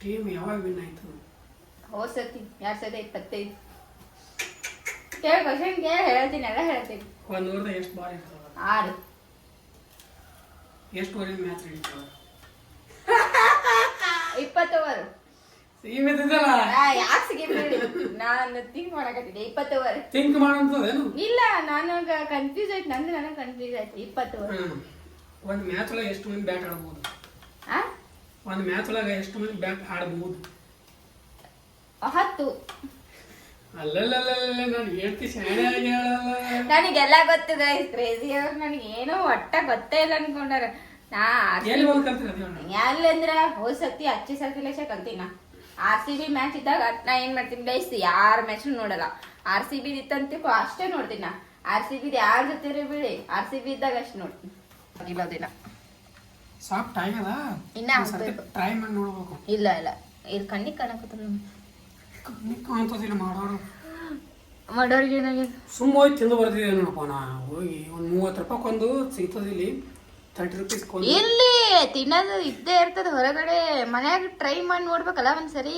Team ಯಾವಾಗ ವಿನ್ ಆಯ್ತು? ಹೋಸತಿ 2025. ಕೇಳ ಕ್ವಶನ್ ಕೇಳ ಹೇಳ್ತೀನಿ, ಎಲ್ಲ ಹೇಳ್ತೀನಿ. ಒಂದು ಓವರ್ದಾಗ ಎಷ್ಟು ಬಾಲ್ ಇರ್ತಾವ? 6. ಎಷ್ಟು ಓವರಿನ ಮ್ಯಾಚ್ ನಡೀತಾವ? 20 ಓವರ್. ಸೀಮಿತದಲ್ಲ. ಯಾಕೆ ಸಿಗಿಬಿಡಿ, ನಾನು ಥಿಂಕ್ ಮಾಡಕತ್ತಿದ್ದೆ. 20 ಓವರ್ ಥಿಂಕ್ ಮಾಡೋಂಥದ್ದೇನು? ಇಲ್ಲ, ನನಗ ಕನ್ಫ್ಯೂಸ್ ಆಯ್ತು. ನನಗೆ ಕನ್ಫ್ಯೂಸ್ ಆಯ್ತು. 20 ಓವರ್. ಒಂದು ಮ್ಯಾಚ್ ಒಳಗೆ ಎಷ್ಟು ಮಂದಿ ಬ್ಯಾಟ್ ಆಡ್ಬೋದು? ಒಂದು ಮ್ಯಾಚ್ ಒಳಗೆ ಎಷ್ಟು ಮಂದಿ ಬ್ಯಾಟ್ ಆಡ್ಬೋದು? 10. ಅಲ್ಲಲ್ಲ ನಾನು ಹೇಳ್ತಿ ಶಾಣೆ ಆಗಿ ಹೇಳಲ್ಲ. ನನಗೆಲ್ಲ ಗೊತ್ತಿದೆ. ಕ್ರೇಜಿ ಅವ್ರು ನನಗೆ ಏನೋ ಒಟ್ಟ ಗೊತ್ತೇ ಇಲ್ಲ ಅನ್ಕೊಂಡಾರ. ನಾ ಎಲ್ಲಿ ಬಂದು ಕಲ್ತಿರ? ಎಲ್ಲಂದ್ರ ಹೋದ್ ಸತಿ ಹಚ್ಚಿ ಸರ್ತಿಲೇಶ ಕಲ್ತೀನ. RCB ಮ್ಯಾಚ್ ಇದ್ದಾಗ ನಾ ಏನ್ ಮಾಡ್ತೀನಿ ಗೈಸ್, ಯಾರ ಮ್ಯಾಚ್ ನೋಡಲ್ಲ. RCB ಇತ್ತಂತ ಅಷ್ಟೇ ನೋಡ್ತೀನಿ. ನಾ RCB ಯಾರ ಜೊತೆ ಬಿಡಿ, RCB ಇದ್ದಾಗ ಅಷ್ಟು ನೋಡ್ತೀನಿ. ಇಲ್ಲೋದಿಲ್ಲ ಸಾಫ್ಟ್ ಆಗ್ಯದ. ಇನ್ನ ಟ್ರೈ ಮಾಡಿ ನೋಡ್ಬೇಕು. ಇಲ್ಲ ಇಲ್ಲಿ ಕಣ್ಣಿಗೆ ಕಾಣಕತ್ತ. ಕಾಣ್ತದಿಲ್ಲ ಮಾಡೋರು ಮಾಡೋರಿಗೆ ಏನಾಗಿದೆ ಸುಮ್ಮ ಹೋಗಿ ತಿಂದು ಬರ್ತಿದ್ದೆ ನೋಡಪ್ಪ ನಾ ಹೋಗಿ ಒಂದು 30 ರೂಪಾಯಿಗೊಂದು ಸಿಗ್ತದೆ ಇಲ್ಲಿ 30 ರುಪೀಸ್ ಇಲ್ಲಿ ತಿನ್ನೋದು ಇದ್ದೇ ಇರ್ತದ ಹೊರಗಡೆ ಮನ್ಯಾಗ ಟ್ರೈ ಮಾಡಿ ನೋಡ್ಬೇಕಲ್ಲ ಒಂದ್ಸರಿ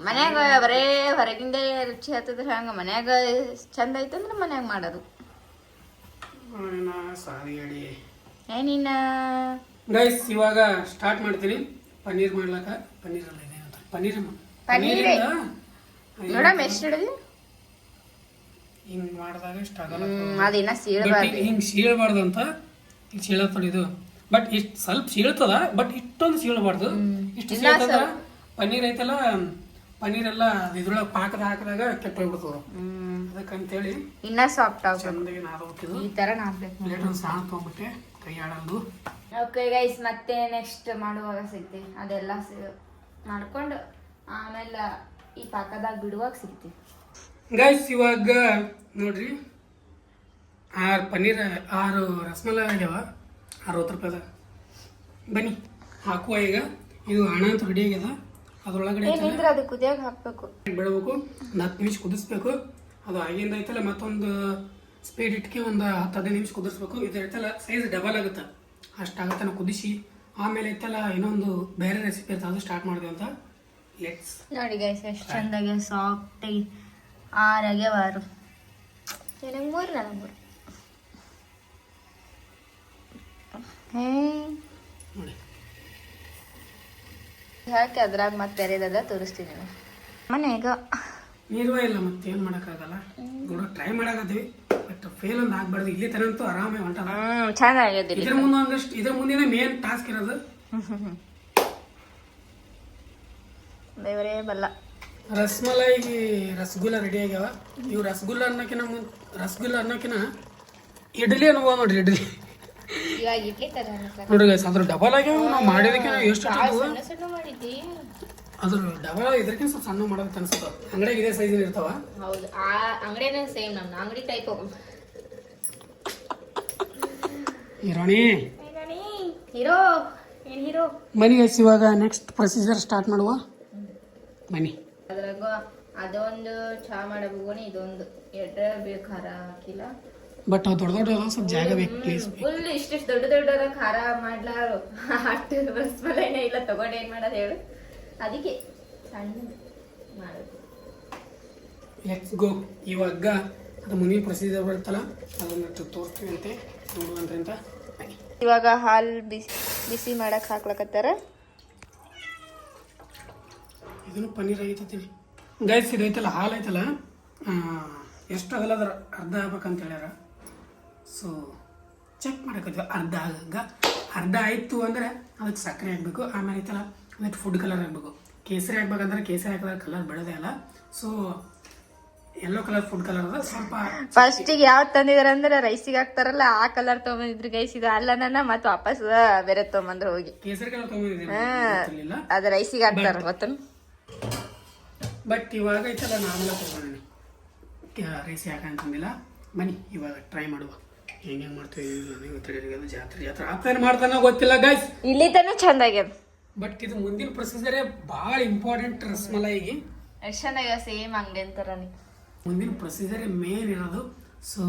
ಮನ್ಯಾಗ ಬರೇ ಹೊರಗಿಂದ ರುಚಿ ಹತ್ತದ್ರ ಹಂಗ ಮನ್ಯಾಗ ಚಂದ ಐತಂದ್ರ ಮನ್ಯಾಗ ಮಾಡೋದು ಸಾರಿ ಹೇಳಿ ಏನಿನ್ನ ಗೈಸ್ ಇವಾಗ ಸ್ಟಾರ್ಟ್ ಮಾಡ್ತೀನಿ ಪನ್ನೀರ್ ಮಾಡ್ಲಕ್ಕ ಪನ್ನೀರ್ ಅಲ್ಲ ಇದೇನಂತ ಪನ್ನೀರ್ ನೋಡಮ್ಮ ಎಷ್ಟು ಹಿಡಿದಿ ಹಿಂಗ್ ಮಾಡಿದಾಗ ಇಷ್ಟ ಆಗಲ್ಲ ಅದಿನ್ನ ಸೀಳಬಾರ್ದು ಹಿಂಗ್ ಸೀಳಬಾರ್ದು ಅಂತ ಇಲ್ಲಿ ಸೀಳತ್ತಡ ಇದು ಬಟ್ ಇಷ್ಟು ಸ್ವಲ್ಪ ಸೀಳ್ತದ ಬಟ್ ಇಷ್ಟೊಂದು ಸೀಳಬಾರ್ದು ಇಷ್ಟು ಸೀಳ್ತಂದ್ರ ಪನ್ನೀರ್ ಐತಲ್ಲ ಪನ್ನೀರ್ ಎಲ್ಲ ಇದ್ರೊಳಗೆ ಪಾಕದ ಹಾಕಿದಾಗ ಕೆಟ್ಟ ಹೋಗ್ಬಿಡ್ತದ ಅದಕ್ಕಂತೇಳಿ ಇನ್ನ ಸಾಫ್ಟ್ ಆಗ ಚಂದಾಗಿ ನಾದಬೇಕಿದು ಈ ತರ ನಾದ್ಬೇಕು ಪ್ಲೇಟ್ ಒಂದು ಸಾಣ ತೊಗೊಂಬಿಟ್ಟೆ ಕೈ ಆಡಲ್ದು ಓಕೆ ಗೈಸ್ ಮತ್ತೆ ನೆಕ್ಸ್ಟ್ ಮಾಡುವಾಗ ಸಿಗ್ತೀವಿ ಅದೆಲ್ಲ ಮಾಡ್ಕೊಂಡು ಆಮೇಲೆ ಈ ಪಾಕದಾಗ ಬಿಡುವಾಗ ಸಿಗ್ತೀವಿ ಗೈಸ್ ಇವಾಗ ನೋಡ್ರಿ 6 ಪನ್ನೀರ್ 6 ರಸಮಲೈ ಆಗ್ಯಾವ 60 ರೂಪಾಯಿದಾಗ ಬನ್ನಿ ಹಾಕುವ ಈಗ ಇದು ಹಣ ಅಂತ ರೆಡಿ ಆಗ್ಯದ ಅದ್ರೊಳಗಡೆ ಅದು ಕುದಿಯಾಗ ಹಾಕ್ಬೇಕು ಬಿಡಬೇಕು 10 ನಿಮಿಷ ಕುದಿಸ್ಬೇಕು ಅದು ಆಗಿಂದ ಐತಲ್ಲ ಮತ್ತೊಂದು ಸ್ಪೀಡ್ ಇಟ್ಕೆ ಒಂದು 10-15 ನಿಮಿಷ ಕುದಿಸ್ಬೇಕು ಇದು ಐತಲ್ಲ ಸೈಜ್ ಡಬಲ್ ಆಗುತ್ತೆ ಅಷ್ಟಾಗತ್ತೆ ನಾವು ಕುದಿಸಿ ಆಮೇಲೆ ಐತಲ್ಲ ಇನ್ನೊಂದು ಬೇರೆ ರೆಸಿಪಿ ಇರ್ತದೆ ಅದು ಸ್ಟಾರ್ಟ್ ಮಾಡಿದೆ ಅಂತ ಲೆಟ್ಸ್ ನೋಡಿ ಗೈಸ್ ಎಷ್ಟು ಚಂದಾಗಿ ಸಾಫ್ಟಾಗಿ ಆರಾಗ್ಯವಾರು ನನಗೆ 3 ನನಗೆ 3 ನೋಡಿ ಯಾಕೆ ಅದ್ರಾಗ ಮತ್ತೆ ಬೇರೆದೆಲ್ಲ ತೋರಿಸ್ತೀನಿ ಮನೆಯಾಗ ನೀರು ಇಲ್ಲ ಮತ್ತೆ ಏನು ಮಾಡೋಕ್ಕಾಗಲ್ಲ ನೋಡೋ ಟ್ರೈ ಮಾಡಾಕತ್ತೀವಿ ಬಟ್ ಫೇಲ್ ಒಂದು ಆಗ್ಬಾರ್ದು ಇಲ್ಲಿ ತನಂತೂ ಆರಾಮಾಗಿ ಹೊಂಟದ ಚೆನ್ನಾಗಿದೆ ಇದ್ರ ಮುಂದೆ ಒಂದಷ್ಟು ಇದ್ರ ಮುಂದಿನ ಮೇನ್ ಟಾಸ್ಕ್ ಇರೋದು ದೇವರೇ ಬಲ್ಲ ರಸಮಲೈಗೆ ರಸಗುಲ್ಲ ರೆಡಿ ಆಗ್ಯಾವ ಇವು ರಸಗುಲ್ಲ ಅನ್ನೋಕಿನ ಇಡ್ಲಿ ಅನುಭವ ನೋಡ್ರಿ ಇಡ್ಲಿ ಇವಾಗ ಇಡ್ಲಿ ತರ ನೋಡ್ರಿ ಗೈಸ್ ಅದ್ರ ಡಬಲ್ ಆಗ್ಯಾವ ನಾವು ಮಾಡಿದಕ್ಕೆ ಎಷ್ಟು ಸಣ್ಣ ಮಾಡಿದ್ದಿ ಅದ್ರ ಡಬಲ್ ಇದಕ್ಕಿಂತ ಸ್ವಲ್ಪ ಸಣ್ಣ ಮಾಡೋದಕ್ಕೆ ಅನ್ಸುತ್ತ ಅಂಗಡಿಯಾಗ ಇದೇ ಸೈಜ್ ಇರ್ತಾವ ಹೌದು ಆ ಅಂಗಡಿನೇ ಸೇಮ್ ನಮ್ಮ ಅಂಗಡಿ ಟೈಪ್ ಹೀರೋಣಿ ಹೀರೋ ಏನ್ ಹೀರೋ ಬನ್ನಿ ಗೈಸ್ ಇವಾಗ ನೆಕ್ಸ್ಟ್ ಪ್ರೊಸೀಜರ್ ಸ್ಟಾರ್ಟ್ ಮಾಡುವ ಬನ್ನಿ ಅದ್ರಾಗ ಅದೊಂದು ಚಹಾ ಮಾಡಬೇಕು ಇದೊಂದು ಎಡ್ರ ಬೇಕು ಖಾರ ಹಾಕಿಲ್ಲ ಬಟ್ ಅವು ದೊಡ್ಡ ದೊಡ್ಡ ಸ್ವಲ್ಪ ಜಾಗ ಬೇಕು ಪ್ಲೀಸ್ ಫುಲ್ ಇಷ್ಟಿಷ್ಟು ದೊಡ್ಡ ಖಾರ ಮಾಡ್ಲಾರು ಅಷ್ಟು ರಸಮಲೈನೇ ಇಲ್ಲ ತಗೊಂಡು ಏನ್ ಮಾಡೋದು ಹೇಳು ಅದಕ್ಕೆ ಸಣ್ಣ ಮಾಡೋದು ಲೆಟ್ಸ್ ಗೋ ಇವಾಗ ಅದು ಮುಂದಿನ ಪ್ರೊಸೀಜರ್ ಬರುತ್ತಲ್ಲ ಅದನ್ನ ತೋರಿಸ್ತೀವಿ ಅಂತೆ ನೋಡುವಂತೆ ಅಂತ ಇವಾಗ ಹಾಲು ಬಿಸಿ ಮಾಡಕ್ ಹಾಕ್ಲಕತ್ತಾರ ಇದನ್ನು ಪನ್ನೀರ್ ಆಗೈತಿ ಗೈಸ್ ಇದು ಐತಲ್ಲ ಹಾಲು ಐತಲ್ಲ ಎಷ್ಟು ಆಗಲ್ಲ ಅದ್ರ ಅರ್ಧ ಆಗ್ಬೇಕಂತ ಹೇಳ್ಯಾರ ಸೊ ಚೆಕ್ ಮಾಡಕತ್ತೀವಿ ಅರ್ಧ ಆಯಿತು ಅಂದರೆ ಅದಕ್ಕೆ ಸಕ್ಕರೆ ಹಾಕಬೇಕು ಆಮೇಲೆ ಐತಲ್ಲ ಅದಕ್ಕೆ ಫುಡ್ ಕಲರ್ ಹಾಕಬೇಕು ಕೇಸರಿ ಹಾಕ್ಬೇಕಂದ್ರೆ ಕೇಸರಿ ಹಾಕಿದ್ರೆ ಕಲರ್ ಬೆಳೆದೇ ಅಲ್ಲ so yellow colour food colour ಅದ ಸ್ವಲ್ಪ ಫಸ್ಟಿಗೆ ಯಾವ್ದು ತಂದಿದಾರ ಅಂದ್ರೆ ರೈಸಿಗೆ ಹಾಕ್ತಾರಲ್ಲ ಆ ಕಲರ್ ತೊಗೊಂಡಿದ್ರು ಗೈಸ್ ಇದು ಅಲ್ಲ ಮತ್ತೆ ವಾಪಸ್ ಬೇರೆ ತೊಗೊಂಬಂದ್ರೆ ಹೋಗಿ ಕೇಸರಿ ಕಲರ್ ತೊಗೊಂಡಿದ್ದೀನಿ ಅದು ರೈಸಿಗೆ ಹಾಕ್ತಾರ ಗೊತ್ತ ಬಟ್ ಇವಾಗ ಐತಲ್ಲ ನಾರ್ಮಲ್ ತೊಗೊಂಡಿನಿ ರೈಸಿ ಹಾಕಂತಂದಿಲ್ಲ ಬನ್ನಿ ಇವಾಗ ಟ್ರೈ ಮಾಡುವ ಹೆಂಗೆ ಮಾಡ್ತೀವಿ ಜಾತ್ರೆ ಆಗ್ತಾನೆ ಮಾಡ್ತಾನೆ ಗೊತ್ತಿಲ್ಲ ಗೈಸ್ ಇಲ್ಲಿ ತಾನೇ ಚಂದ ಆಗ್ಯದ ಬಟ್ ಇದು ಮುಂದಿನ ಪ್ರೊಸೀಜರೇ ಭಾಳ ಇಂಪಾರ್ಟೆಂಟ್ ರಸಮಲೈಗೆ ಎಷ್ಟು ಚೆನ್ನಾಗ ಸೇಮ್ ಅಂಗಡಿ ಅಂತಾರ ಮುಂದಿನ ಪ್ರೊಸೀಜರೇ ಮೇನ್ ಇರೋದು ಸೊ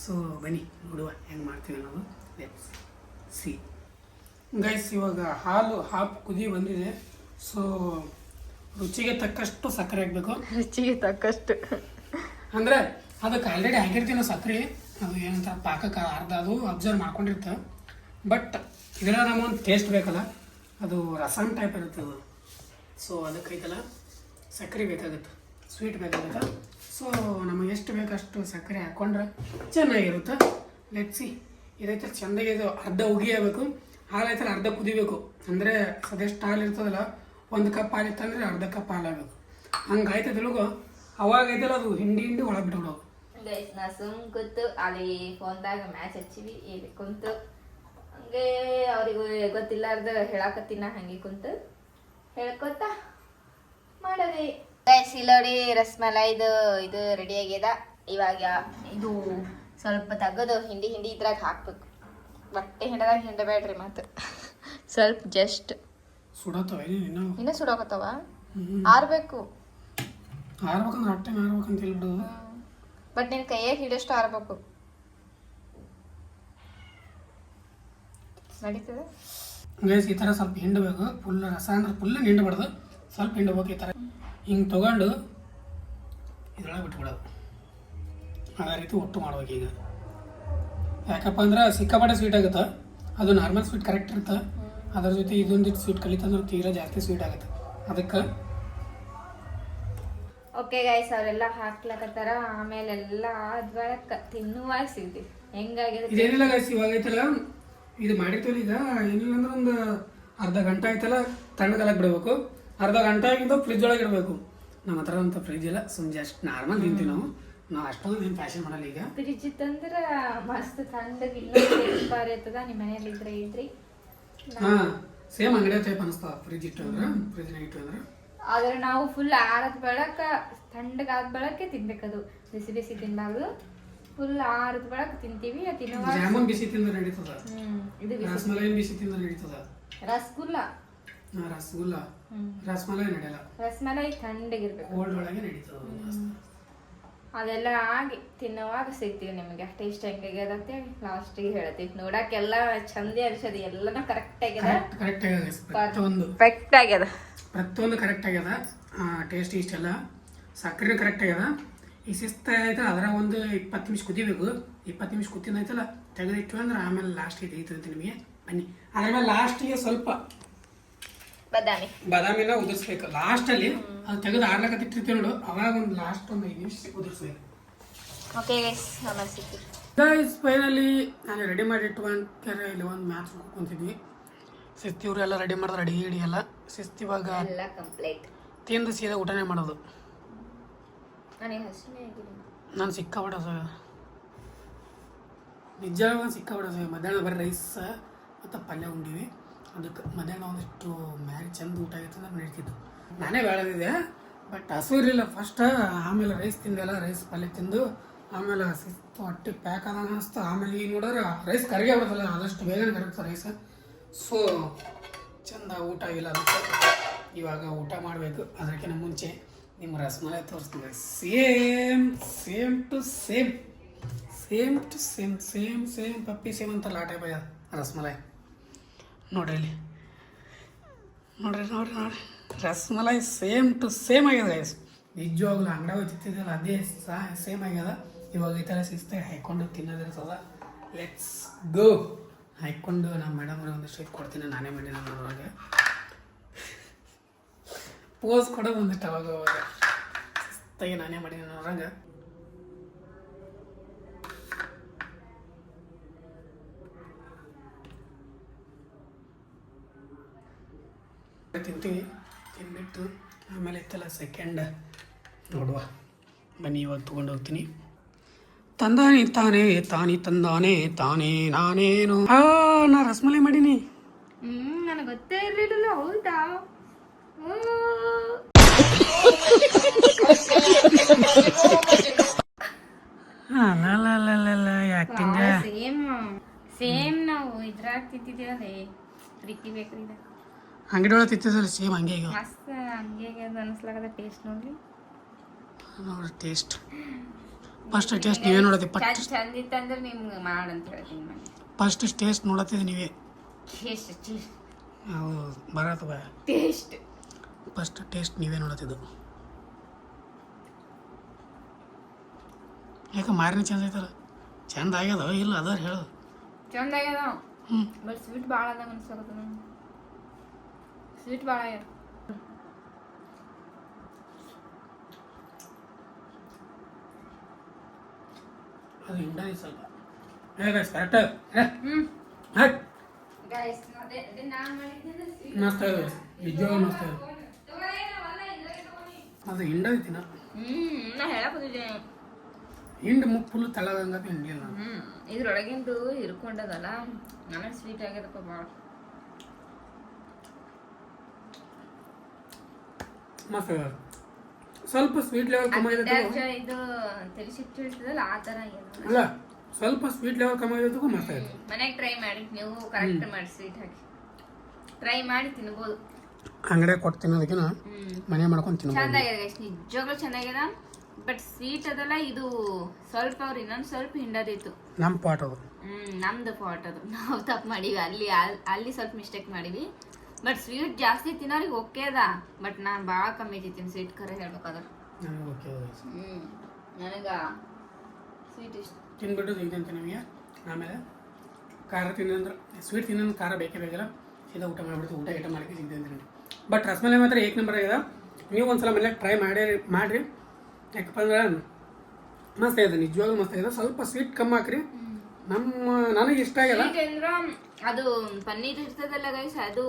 ಸೊ ಬನ್ನಿ ನೋಡುವ ಹೆಂಗೆ ಮಾಡ್ತೀವಿ ಅನ್ನೋದು ಲೆಟ್ಸ್ ಸಿ ಗೈಸ್ ಇವಾಗ ಹಾಲು ಹಾಫ್ ಕುದಿ ಬಂದಿದೆ ಸೊ ರುಚಿಗೆ ತಕ್ಕಷ್ಟು ಸಕ್ಕರೆ ಹಾಕಬೇಕು ರುಚಿಗೆ ತಕ್ಕಷ್ಟು ಅಂದರೆ ಅದಕ್ಕೆ ಆಲ್ರೆಡಿ ಹಾಕಿರ್ತೀವಿ ನಾವು ಸಕ್ಕರೆ ಅದು ಏನಂತ ಪಾಕಕ್ಕೆ ಅರ್ಧ ಅದು ಅಬ್ಸರ್ವ್ ಮಾಡ್ಕೊಂಡಿರ್ತ ಬಟ್ ಇದರ ನಮಗೊಂದು ಟೇಸ್ಟ್ ಬೇಕಲ್ಲ ಅದು ರಸಮ್ ಟೈಪ್ ಇರುತ್ತೆ ಅದು ಸೊ ಅದಕ್ಕೈತಲ್ಲ ಸಕ್ಕರೆ ಬೇಕಾಗುತ್ತೆ ಸ್ವೀಟ್ ಬೇಕಾಗುತ್ತೆ ಸೊ ನಮಗೆ ಎಷ್ಟು ಬೇಕಷ್ಟು ಸಕ್ಕರೆ ಹಾಕ್ಕೊಂಡ್ರೆ ಚೆನ್ನಾಗಿರುತ್ತೆ ಲೆಟ್ಸಿ ಇದೈತೆ ಚೆಂದಾಗಿ ಇದು ಅರ್ಧ ಉಗಿಯಬೇಕು ಹಾಲು ಐತಲ್ಲ ಅರ್ಧ ಕುದಿಬೇಕು ಅಂದರೆ ಅದೆಷ್ಟು ಹಾಲು ಇರ್ತದಲ್ಲ 1 ಕಪ್ ಹಾಲು ಇತ್ತಂದರೆ ಅರ್ಧ ಕಪ್ ಹಾಲು ಆಗಬೇಕು ಹಂಗೆ ಆಯ್ತದಿಲ್ಗೋ ಅವಾಗ ಐತಲ್ಲ ಅದು ಹಿಂಡಿ ಒಳಗೆ ಬಿಟ್ಬಿಡೋದು ಗೈಸ್ ನಾ ಸುಮ್ ಕೂತು ಅಲ್ಲಿ ಫೋನ್ದಾಗ ಮ್ಯಾಚ್ ಹಚ್ಚಿವಿ ಇಲ್ಲಿ ಕುಂತು ಹಂಗೆ ಅವ್ರಿಗೆ ಗೊತ್ತಿಲ್ಲಾರ್ದ ಹೇಳಾಕತ್ತೀನ ಹಂಗೆ ಕುಂತು ಹೇಳ್ಕೊತ ಮಾಡದೆ ಗೈಸ್ ಇಲ್ಲೋಡಿ ರಸಮಲೈದು ಇದು ರೆಡಿ ಆಗ್ಯದ ಇವಾಗ ಇದು ಸ್ವಲ್ಪ ತೆಗೆದು ಹಿಂಡಿ ಇದ್ರಾಗ ಹಾಕ್ಬೇಕು ಬಟ್ಟೆ ಹಿಂಡದಾಗ ಹಿಂಡಬೇಡ್ರಿ ಮತ್ತೆ ಸ್ವಲ್ಪ ಜಸ್ಟ್ ಸುಡತ್ತವ ಇನ್ನೂ ಸುಡೋಕತ್ತವ ಆರ್ಬೇಕು. ಆರ್ಬೇಕಂದ್ರೆ ಹೊಟ್ಟೆ ಮಾಡ್ಬೇಕಂತ ಹೇಳ್ಬಿಡು. ಬಟ್ ನಿನ್ ಕೈಯಾಗ ಹಿಡಿಯಷ್ಟು ಆರ್ಬೇಕು. ನಡೀತದೆ ಗೈಸ್. ಈ ಥರ ಸ್ವಲ್ಪ ಹಿಂಡಬೇಕು. ಫುಲ್ ರಸ ಅಂದ್ರೆ ಫುಲ್ ಹಿಂಡಬಾರ್ದು, ಸ್ವಲ್ಪ ಹಿಂಡಬೇಕು. ಈ ಥರ ಹಿಂಗೆ ತೊಗೊಂಡು ಇದ್ರೊಳಗೆ ಬಿಟ್ಬಿಡೋದು. ಅದೇ ರೀತಿ ಒಟ್ಟು ಮಾಡ್ಬೇಕು. ಈಗ ಯಾಕಪ್ಪ ಅಂದ್ರೆ ಸಿಕ್ಕಾಪಟ್ಟೆ ಸ್ವೀಟ್ ಆಗುತ್ತೆ. ಅದು ನಾರ್ಮಲ್ ಸ್ವೀಟ್ ಕರೆಕ್ಟ್ ಇರುತ್ತೆ. ಅದ್ರ ಜೊತೆ ಇದೊಂದಿಟ್ಟು ಸ್ವೀಟ್ ಕಲಿತಂದ್ರೆ ತೀರಾ ಜಾಸ್ತಿ ಸ್ವೀಟ್ ಆಗುತ್ತೆ. ಅದಕ್ಕೆ ಓಕೆ ಗೈಸ್, ಅವರೆಲ್ಲ ಹಾಕ್ಲಕತ್ತಾರ. ಆಮೇಲೆ ಎಲ್ಲ ಆದ್ವಳಕ ತಿನ್ನುವಾಗ ಸಿಗ್ತೀವಿ. ಹೆಂಗಾಗಿದೆ ಇದೇನಿಲ್ಲ ಗೈಸ್, ಇವಾಗ ಐತಲ್ಲ ಇದು ಮಾಡಿರ್ತೀವಲ್ಲ, ಈಗ ಏನಿಲ್ಲ ಅಂದ್ರೆ ಒಂದು ಅರ್ಧ ಗಂಟೆ ಆಯ್ತಲ್ಲ ತಣ್ಣಗಾಲಕ್ಕೆ ಬಿಡಬೇಕು. ಅರ್ಧ ಗಂಟೆ ಆಗಿಂದ ಫ್ರಿಜ್ ಒಳಗೆ ಇಡಬೇಕು. ನಮ್ಮ ಹತ್ರ ಅಂತ ಫ್ರಿಜ್ ಇಲ್ಲ, ಸುಮ್ಮನೆ ಅಷ್ಟು ನಾರ್ಮಲ್ ತಿಂತೀವಿ ನಾವು. ಅಷ್ಟೊಂದು ಏನು ಫ್ಯಾಷನ್ ಮಾಡಲ್ಲ. ಈಗ ಫ್ರಿಜ್ ಇತ್ತಂದ್ರೆ ಮಸ್ತ್ ತಣ್ಣಗಿಲ್ಲ ಬಾರಿ ಆಯ್ತದ. ನಿಮ್ಮ ಮನೇಲಿ ಇದ್ರೆ ಇದ್ರಿ. ಹಾಂ, ಸೇಮ್ ಅಂಗಡಿ ಟೈಪ್ ಅನಿಸ್ತಾವ ಫ್ರಿಜ್ ಇಟ್ಟು ಅಂದ್ರೆ, ಫ್ರಿಜ್ನಾಗ ಇಟ್ಟು ಅಂದ್ರೆ. ಆದ್ರೆ ನಾವು ಫುಲ್ ಆರದ ಬೆಳಕ ತಣ್ಣಗಾದ ಬೆಳಕ್ಕೆ ತಿನ್ಬೇಕದು. ಬಿಸಿ ಬಿಸಿ ತಿನ್ಬಾರ್ದು, ಫುಲ್ ಆರದ ಬೆಳಕ ತಿಂತೀವಿ. ತಿನ್ನುವಾಗ ಜಾಮೂನ್ ಬಿಸಿ ತಿಂದ್ರೆ ನಡೀತದ, ಇದು ರಸಮಲೈ ಬಿಸಿ ತಿಂದ್ರೆ ನಡೀತದ. ರಸಗುಲ್ಲ ರಸಗುಲ್ಲ ರಸಮಲೈ ನಡೆಯಲ್ಲ, ರಸಮಲೈ ತಣ್ಣಗಿರ್ಬೇಕು, ಕೋಲ್ಡ್ ಒಳಗೆ ನಡೀತದ. ಅದೆಲ್ಲ ಆಗಿ ತಿನ್ನುವಾಗ ಸಿಗ್ತೀವಿ ನಿಮಗೆ. ಟೇಸ್ಟ್ ಹೆಂಗಾಗ್ಯದ ಅಂತೇಳಿ ಲಾಸ್ಟಿಗೆ ಹೇಳ್ತೀವಿ. ನೋಡಕ್ಕೆಲ್ಲ ಚಂದ ಅನ್ಸದ, ಎಲ್ಲನೂ ಕರೆಕ್ಟ್ ಆಗ್ಯದ. ಕರೆಕ್ಟ್ ಆಗ್ಯದ, ಪ್ರತಿಯೊಂದು ಪರ್ಫೆಕ್ಟ್ ಆಗ್ಯದ, ಪ್ರತಿಯೊಂದು ಕರೆಕ್ಟ್ ಆಗ್ಯದ. ಟೇಸ್ಟ್ ಇಷ್ಟೆಲ್ಲ ಸಕ್ಕರೆ ಕರೆಕ್ಟ್ ಆಗ್ಯದ. ಈ ಶಿಸ್ತ ಆಯ್ತು ಅದ್ರಾಗ ಒಂದು 20 ನಿಮಿಷ ಕುದಿಬೇಕು. 20 ನಿಮಿಷ ಕುದಿನಾಯ್ತಲ್ಲ ತೆಗೆದಿಟ್ಟು ಅಂದ್ರೆ ಆಮೇಲೆ ಲಾಸ್ಟಿಗೆ ತೆಗಿತಂತೆ ನಿಮಗೆ. ಬನ್ನಿ, ಆಮೇಲೆ ಲಾಸ್ಟಿಗೆ ಸ್ವಲ್ಪ ಬಾದಾಮಿನ ಉದುರಿಸ್ಬೇಕು. ಲಾಸ್ಟಲ್ಲಿ ಅದು ತೆಗೆದು ಆಡ್ಲಕತ್ತಿರ್ತೀವಿ ನೋಡು, ಅವಾಗ ಒಂದು ಲಾಸ್ಟ್ ಒಂದು 5 ನಿಮಿಷ ಉದುರಿಸ್ಬೇಕು. ಓಕೆ ಗೈಸ್, ಆಮೇಲೆ ಸಿಗ್ತೀವಿ. ಗೈಸ್ ಫೈನಲಿ ನಾನು ರೆಡಿ ಮಾಡಿಟ್ಟು ಇಲ್ಲಿ ಒಂದು ಮ್ಯಾಚ್ ಕುಂತಿದ್ವಿ. ಶಿಸ್ತಿವ್ರು ಎಲ್ಲ ರೆಡಿ ಮಾಡಿದ್ರೆ ಅಡಿಗೆ ಗಿಡಿ ಎಲ್ಲ ಶಿಸ್ತು. ಇವಾಗ ಎಲ್ಲ ಕಂಪ್ಲೀಟ್ ತಿಂದು ಸೀದಾ ಊಟನೇ ಮಾಡೋದು. ನಾನು ಸಿಕ್ಕಾಬಿಡ ಸರ್, ನಿಜ ಸಿಕ್ಕಾಬಿಡ ಸರ್. ಮಧ್ಯಾಹ್ನ ಬರೀ ರೈಸ್ ಮತ್ತು ಪಲ್ಯ ಉಂಡಿವಿ. ಅದಕ್ಕೆ ಮಧ್ಯಾಹ್ನ ಒಂದಿಷ್ಟು ಮ್ಯಾರಿ ಚಂದ ಊಟ ಆಗಿತ್ತು ಅಂದ್ರೆ ನಡೀತಿತ್ತು. ನಾನೇ ಬೆಳೆದಿದ್ದೆ, ಬಟ್ ಹಸು ಇರಲಿಲ್ಲ ಫಸ್ಟ್. ಆಮೇಲೆ ರೈಸ್ ತಿಂದೆಲ್ಲ, ರೈಸ್ ಪಲ್ಯ ತಿಂದು ಆಮೇಲೆ ಸಿಕ್ತು ಹೊಟ್ಟೆ ಪ್ಯಾಕ್ ಆದಂಗೆ ಅನಿಸ್ತು. ಆಮೇಲೆ ಈಗ ನೋಡಿದ್ರೆ ರೈಸ್ ಕರಗೇ ಬಿಡೋದಲ್ಲ, ಆದಷ್ಟು ಬೇಗನೆ ಕರಗುತ್ತೆ ರೈಸ್. ಸೊ ಚಂದ ಊಟ ಆಗಿಲ್ಲ. ಅದಕ್ಕೆ ಇವಾಗ ಊಟ ಮಾಡಬೇಕು. ಅದಕ್ಕಿಂತ ಮುಂಚೆ ನಿಮ್ಮ ರಸಮಲೈ ತೋರಿಸ್ತೀವಿ. ಸೇಮ್ ಟು ಸೇಮ್ ಪಪ್ಪಿ ಸೇಮ್ ಅಂತ ಲಾಟೆ ಭಯ ರಸಮಲೈ. ನೋಡ್ರಿ ಇಲ್ಲಿ, ನೋಡ್ರಿ ರಸಮಲೈ ಸೇಮ್ ಟು ಸೇಮ್ ಆಗ್ಯದ ಗೈಸ್. ನಿಜವಾಗ್ಲೂ ಅಂಗಡಿ ಹೋಗ್ತಿದ್ದಲ್ಲ ಅದೇ ಸೇಮ್ ಆಗ್ಯದ. ಇವಾಗ ಈ ಥರ ಶಿಸ್ತಾಗಿ ಹಾಕ್ಕೊಂಡು ತಿನ್ನೋದಿರ್ತದ. Let's go. ಹಾಕ್ಕೊಂಡು ನಮ್ಮ ಮೇಡಮ್ರಿಗೆ ಒಂದಿಷ್ಟು ಇದು ಕೊಡ್ತೀನಿ. ನಾನೇ ಮಾಡಿ ನಮ್ಮೊಳಗೆ ಪೋಸ್ ಕೊಡೋದು ಒಂದಿಷ್ಟು ಅವಾಗ ಶಿಸ್ತಾಗಿ ನಾನೇ ಮಾಡಿ ನನ್ನೊಳಗೆ. ತಿಂತೀವಿ. ತಿಂದ್ಬಿಟ್ಟು ಆಮೇಲೆ ಇತ್ತಲ್ಲ ಸೆಕೆಂಡ್ ನೋಡುವ. ಬನ್ನಿ ಇವಾಗ ತೊಗೊಂಡು ಹೋಗ್ತೀನಿ. ತಂದಾನೆ ತಾನೇ ತಾನಿ ತಂದಾನೆ ತಾನೇ ನಾನೇನು. ನಾ ರಸಮಲೈ ಮಾಡೀನಿ. ನನಗೆ ಗೊತ್ತೇ ಇರಲಿಲ್ಲ. ಹೌದಾ? ಆಕ್ಟಿಂಗ್ ಸೇಮ್ ನಾವು ಇದ್ರಾಗ ತಿಂತಿದ್ದೀವಲ್ಲ ಪ್ರೀತಿ ಬೇಕ್ರಿದ ಅಂಗಡಿ ಒಳಗೆ ತಿಂತಿದ್ದಲ್ಲ ಸೇಮ್ ಹಂಗೆ ಈಗ ಮಸ್ತ್ ಹಂಗೆ ಅನಿಸ್ಲಾಗದ. ಟೇಸ್ಟ್ ನೋಡ್ರಿ, ನೋಡ್ರಿ ಟೇಸ್ಟ್. ಫಸ್ಟ್ ಟೇಸ್ಟ್ ನೀವೇ ನೋಡತ್ತಿ. ಚಂದ ಇತ್ತಂದ್ರೆ ನಿಮ್ಗೆ ಮಾಡಂತ ಹೇಳ್ತೀನಿ. ಫಸ್ಟ್ ಟೇಸ್ಟ್ ನೋಡತ್ತಿದ್ದು ನೀವೇ. ಟೇಸ್ಟ್ ಹೌದು ಬರತ್ತ ಬಾ. ಟೇಸ್ಟ್ ಫಸ್ಟ್ ಟೇಸ್ಟ್ ನೀವೇ ನೋಡತ್ತಿದ್ದು. ಯಾಕೆ ಮಾರಿನ ಚಂದ ಐತಲ್ಲ? ಚಂದ ಆಗ್ಯದ ಇಲ್ಲ ಅದಾರ ಹೇಳು. ಚಂದ ಆಗ್ಯದ, ಬಟ್ ಸ್ವೀಟ್ ಭಾಳ ಅದ ಅನ್ಸಾಕತ್ತ. ಸ್ವೀಟ್ ಭಾಳ ಆಗ್ಯದ. ಅದು ಹಿಂಡಾಯಿ ಸ್ವಲ್ಪ ಕರೆಕ್ಟ್. ಗೈಸ್ ನಾನು ಮಾಡಿದ್ದೆ ಮಸ್ತ್ ಇದೆ, ನಿಜವಾಗ್ಲೂ ಮಸ್ತ್ ಇದೆ. ಅದು ಹಿಂಡೈತಿನ ನಾ ಹೇಳಕ್ಕೋದಿದ್ದೆ. ಹಿಂಡು ಮುಕ್ ಫುಲ್ ತಳದಂಗ ಹಿಂಡಿಲ್ಲ. ಇದ್ರೊಳಗಿಂದು ಹಿರ್ಕೊಂಡದಲ್ಲ, ನನಗೆ ಸ್ವೀಟ್ ಆಗ್ಯದಪ್ಪ ಭಾಳ. ಮಸ್ತ್ ಇದೆ. ಸ್ವಲ್ಪ ಸ್ವೀಟ್ ಲೆವೆಲ್ ಕಮ್ಮಿ ಇದು ಆಗೈತೆ. ತಿಳಿಸಿಟ್ಟು ಇರ್ತದಲ್ಲ ಆ ಥರ ಆಗ್ಯದ. ಅಲ್ಲ ಸ್ವಲ್ಪ ಸ್ವೀಟ್ ಲೆವೆಲ್ ಕಮ್ಮಿ ಆಗೈತೆ, ಮಸ್ತ್ ಆಯ್ತು. ಮನೆಗೆ ಟ್ರೈ ಮಾಡಿ, ನೀವು ಕರೆಕ್ಟ್ ಮಾಡಿ ಸ್ವೀಟ್ ಹಾಕಿ ಟ್ರೈ ಮಾಡಿ ತಿನ್ಬೋದು. ಅಂಗಡಿಯಾಗ ಕೊಟ್ಟು ತಿನ್ನೋದಕ್ಕಿನ ಮನೆ ಮಾಡ್ಕೊಂಡು ತಿನ್ನೋದು. ಚಂದಾಗಿದೆ ಗೈಸ್, ನಿಜವಾಗ್ಲೂ ಚೆನ್ನಾಗಿದೆ. ಬಟ್ ಸ್ವೀಟ್ ಅದಲ್ಲ, ಇದು ಸ್ವಲ್ಪ ಅವ್ರು ಇನ್ನೊಂದು ಸ್ವಲ್ಪ ಹಿಂಡದಿತ್ತು. ನಮ್ಮ ಪಾಟ್ ಅದು. ನಮ್ದು ಫಾಟ್ ಅದು, ನಾವು ತಪ್ಪು ಮಾಡೀವಿ ಅಲ್ಲಿ ಸ್ವಲ್ಪ ಮಿಸ್ಟೇಕ್ ಮಾಡೀವಿ. ಬಟ್ ಸ್ವೀಟ್ ಜಾಸ್ತಿ ತಿನ್ನೋರಿಗೆ ಓಕೆ ಅದ, ಬಟ್ ನಾನು ಭಾಳ ಕಮ್ಮಿ ತಿಂತೀನಿ ಸ್ವೀಟ್, ಖರೆ ಹೇಳ್ಬೇಕಾದ್ರೆ. ನನಗೆ ಸ್ವೀಟ್ ಇಷ್ಟ. ತಿನ್ಬಿಟ್ಟು ತಿಂತಂತೆ ನಮಗೆ. ಆಮೇಲೆ ಖಾರ ತಿನ್ನಂದ್ರೆ ಸ್ವೀಟ್ ತಿನ್ನೋದು ಖಾರ ಬೇಕೇ ಬೇಕಲ್ಲ, ಸೀದಾ ಊಟ ಮಾಡಿಬಿಡ್ತು. ಊಟ ಗೀಟ ಮಾಡಕ್ಕೆ ತಿಂತಂತೆ ನನಗೆ. ಬಟ್ ರಸಮಲೈ ಮಾತ್ರ ಏಕ್ ನಂಬರ್ ಆಗಿದೆ. ನೀವು ಒಂದ್ಸಲ ಮನೇಲಿ ಟ್ರೈ ಮಾಡಿರಿ. ಯಾಕಪ್ಪ ಅಂದ್ರೆ ಮಸ್ತ್ ಆಗಿದೆ, ನಿಜವಾಗ್ಲೂ ಮಸ್ತ್ ಆಗಿದೆ. ಸ್ವಲ್ಪ ಸ್ವೀಟ್ ಕಮ್ಮಿ ಹಾಕ್ರಿ. ನನಗೆ ಇಷ್ಟ ಆಗಲ್ಲ. ಅದು ಪನ್ನೀರ್ ಇರ್ತದಲ್ಲ ಗೈಸ್, ಅದು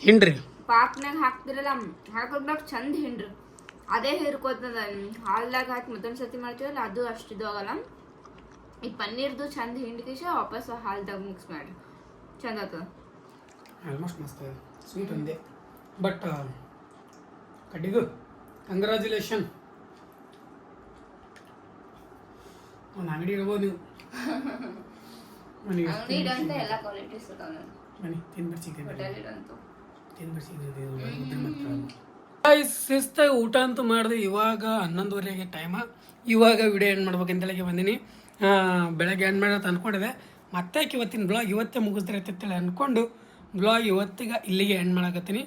ಹಿಂಡ್ರಿ ಪಾಕ್ನಾಗ ಹಾಕ್ತಿರಲ್ಲ, ಹಾಕೋದ್ನಾಗ ಚಂದ ಹಿಂಡ್ರಿ, ಅದೇ ಹಿರ್ಕೋತದ. ಹಾಲ್ದಾಗ ಹಾಕಿ ಮತ್ತೊಂದು ಸತಿ ಮಾಡ್ತೀವಲ್ಲ, ಅದು ಅಷ್ಟು ಇದು ಆಗಲ್ಲ. ಈ ಪನ್ನೀರ್ದು ಚಂದ ಹಿಂಡ್ಕಿಶ ವಾಪಸ್ ಹಾಲ್ದಾಗ ಮಿಕ್ಸ್ ಮಾಡಿ ಚಂದ ಆಗ್ತದ. ಆಲ್ಮೋಸ್ಟ್ ಮಸ್ತ್ ಇದೆ. ಸ್ವೀಟ್ ಒಂದೇ, ಬಟ್ ಕಡ್ಡಿಗೂ ಕಂಗ್ರ್ಯಾಚುಲೇಷನ್. ಒಂದು ಅಂಗಡಿ ಇಡ್ಬೋದು ನೀವು. ಎಲ್ಲ ಕ್ವಾಲಿಟೀಸ್ ಬನ್ನಿ ತಿನ್ಬಿಟ್ಟು ಶಿಸ್ತಾಗಿ ಊಟ ಅಂತೂ ಮಾಡಿದೆ. ಇವಾಗ 11:30 ಟೈಮ. ಇವಾಗ ವಿಡಿಯೋ ಎಂಡ್ ಮಾಡ್ಬೇಕಂತೇಳಿ ಬಂದೀನಿ. ಬೆಳಗ್ಗೆ ಎಂಡ್ ಮಾಡೋದು ಅಂದ್ಕೊಂಡಿದೆ. ಮತ್ತೆ ಇವತ್ತಿನ ಬ್ಲಾಗ್ ಇವತ್ತೇ ಮುಗಿಸ್ತಾರೆ ಅಂತೇಳಿ ಅಂದ್ಕೊಂಡು ಬ್ಲಾಗ್ ಇವತ್ತಿಗೆ ಇಲ್ಲಿಗೆ ಎಂಡ್ ಮಾಡಕತ್ತೀನಿ.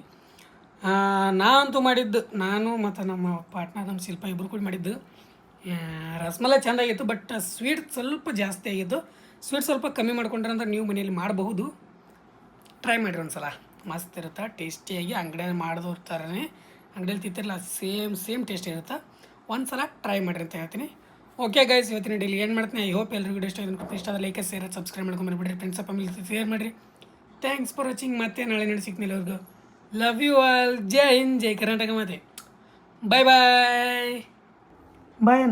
ನಾನಂತೂ ಮಾಡಿದ್ದು, ನಾನು ಮತ್ತು ನಮ್ಮ ಪಾರ್ಟ್ನರ್ ನಮ್ಮ ಶಿಲ್ಪ ಇಬ್ಬರು ಕೂಡ ಮಾಡಿದ್ದು. ರಸಮಲೈ ಚೆಂದಾಗಿತ್ತು, ಬಟ್ ಸ್ವೀಟ್ ಸ್ವಲ್ಪ ಜಾಸ್ತಿ ಆಗಿತ್ತು. ಸ್ವೀಟ್ ಸ್ವಲ್ಪ ಕಮ್ಮಿ ಮಾಡ್ಕೊಂಡ್ರೆ ಅಂದ್ರೆ ನೀವು ಮನೆಯಲ್ಲಿ ಮಾಡಬಹುದು. ಟ್ರೈ ಮಾಡಿರಿ ಒಂದ್ಸಲ, ಮಸ್ತ್ ಇರುತ್ತೆ, ಟೇಸ್ಟಿಯಾಗಿ. ಅಂಗಡಿಯಲ್ಲಿ ಮಾಡಿದವ್ರ ಥರನೇ ಅಂಗಡಿಯಲ್ಲಿ ತಿಂತಿರಲ್ಲ, ಸೇಮ್ ಟೇಸ್ಟ್ ಇರುತ್ತೆ. ಒಂದ್ಸಲ ಟ್ರೈ ಮಾಡಿರಿ ಅಂತ ಹೇಳ್ತೀನಿ. ಓಕೆ ಗೈಸ್, ಇವತ್ತಿನ ಡೈಲಿ ಏನು ಮಾಡ್ತೀನಿ. ಐ ಹೋಪ್ ಎಲ್ಲರಿಗೂ ಇಷ್ಟ ಆದ ಲೈಕ್ ಶೇರ್ ಸಬ್ಸ್ಕ್ರೈಬ್ ಮಾಡ್ಕೊಂಡ್ಬಿಡ್ರಿ. ಫ್ರೆಂಡ್ಸ್ ಫ್ಯಾಮಿಲಿ ಶೇರ್ ಮಾಡಿರಿ. Thanks for watching. ಮತ್ತೆ ನಾಳೆ ನೋಡಿ ಸಿಗ್ತೀನಿ ಎಲ್ಲರಿಗೂ. Love you all. ಜೈ ಹಿಂದ್, ಜೈ ಕರ್ನಾಟಕ. ಮತ್ತೆ ಬಾಯ್ ಬಾಯ್ ಬಾಯ್.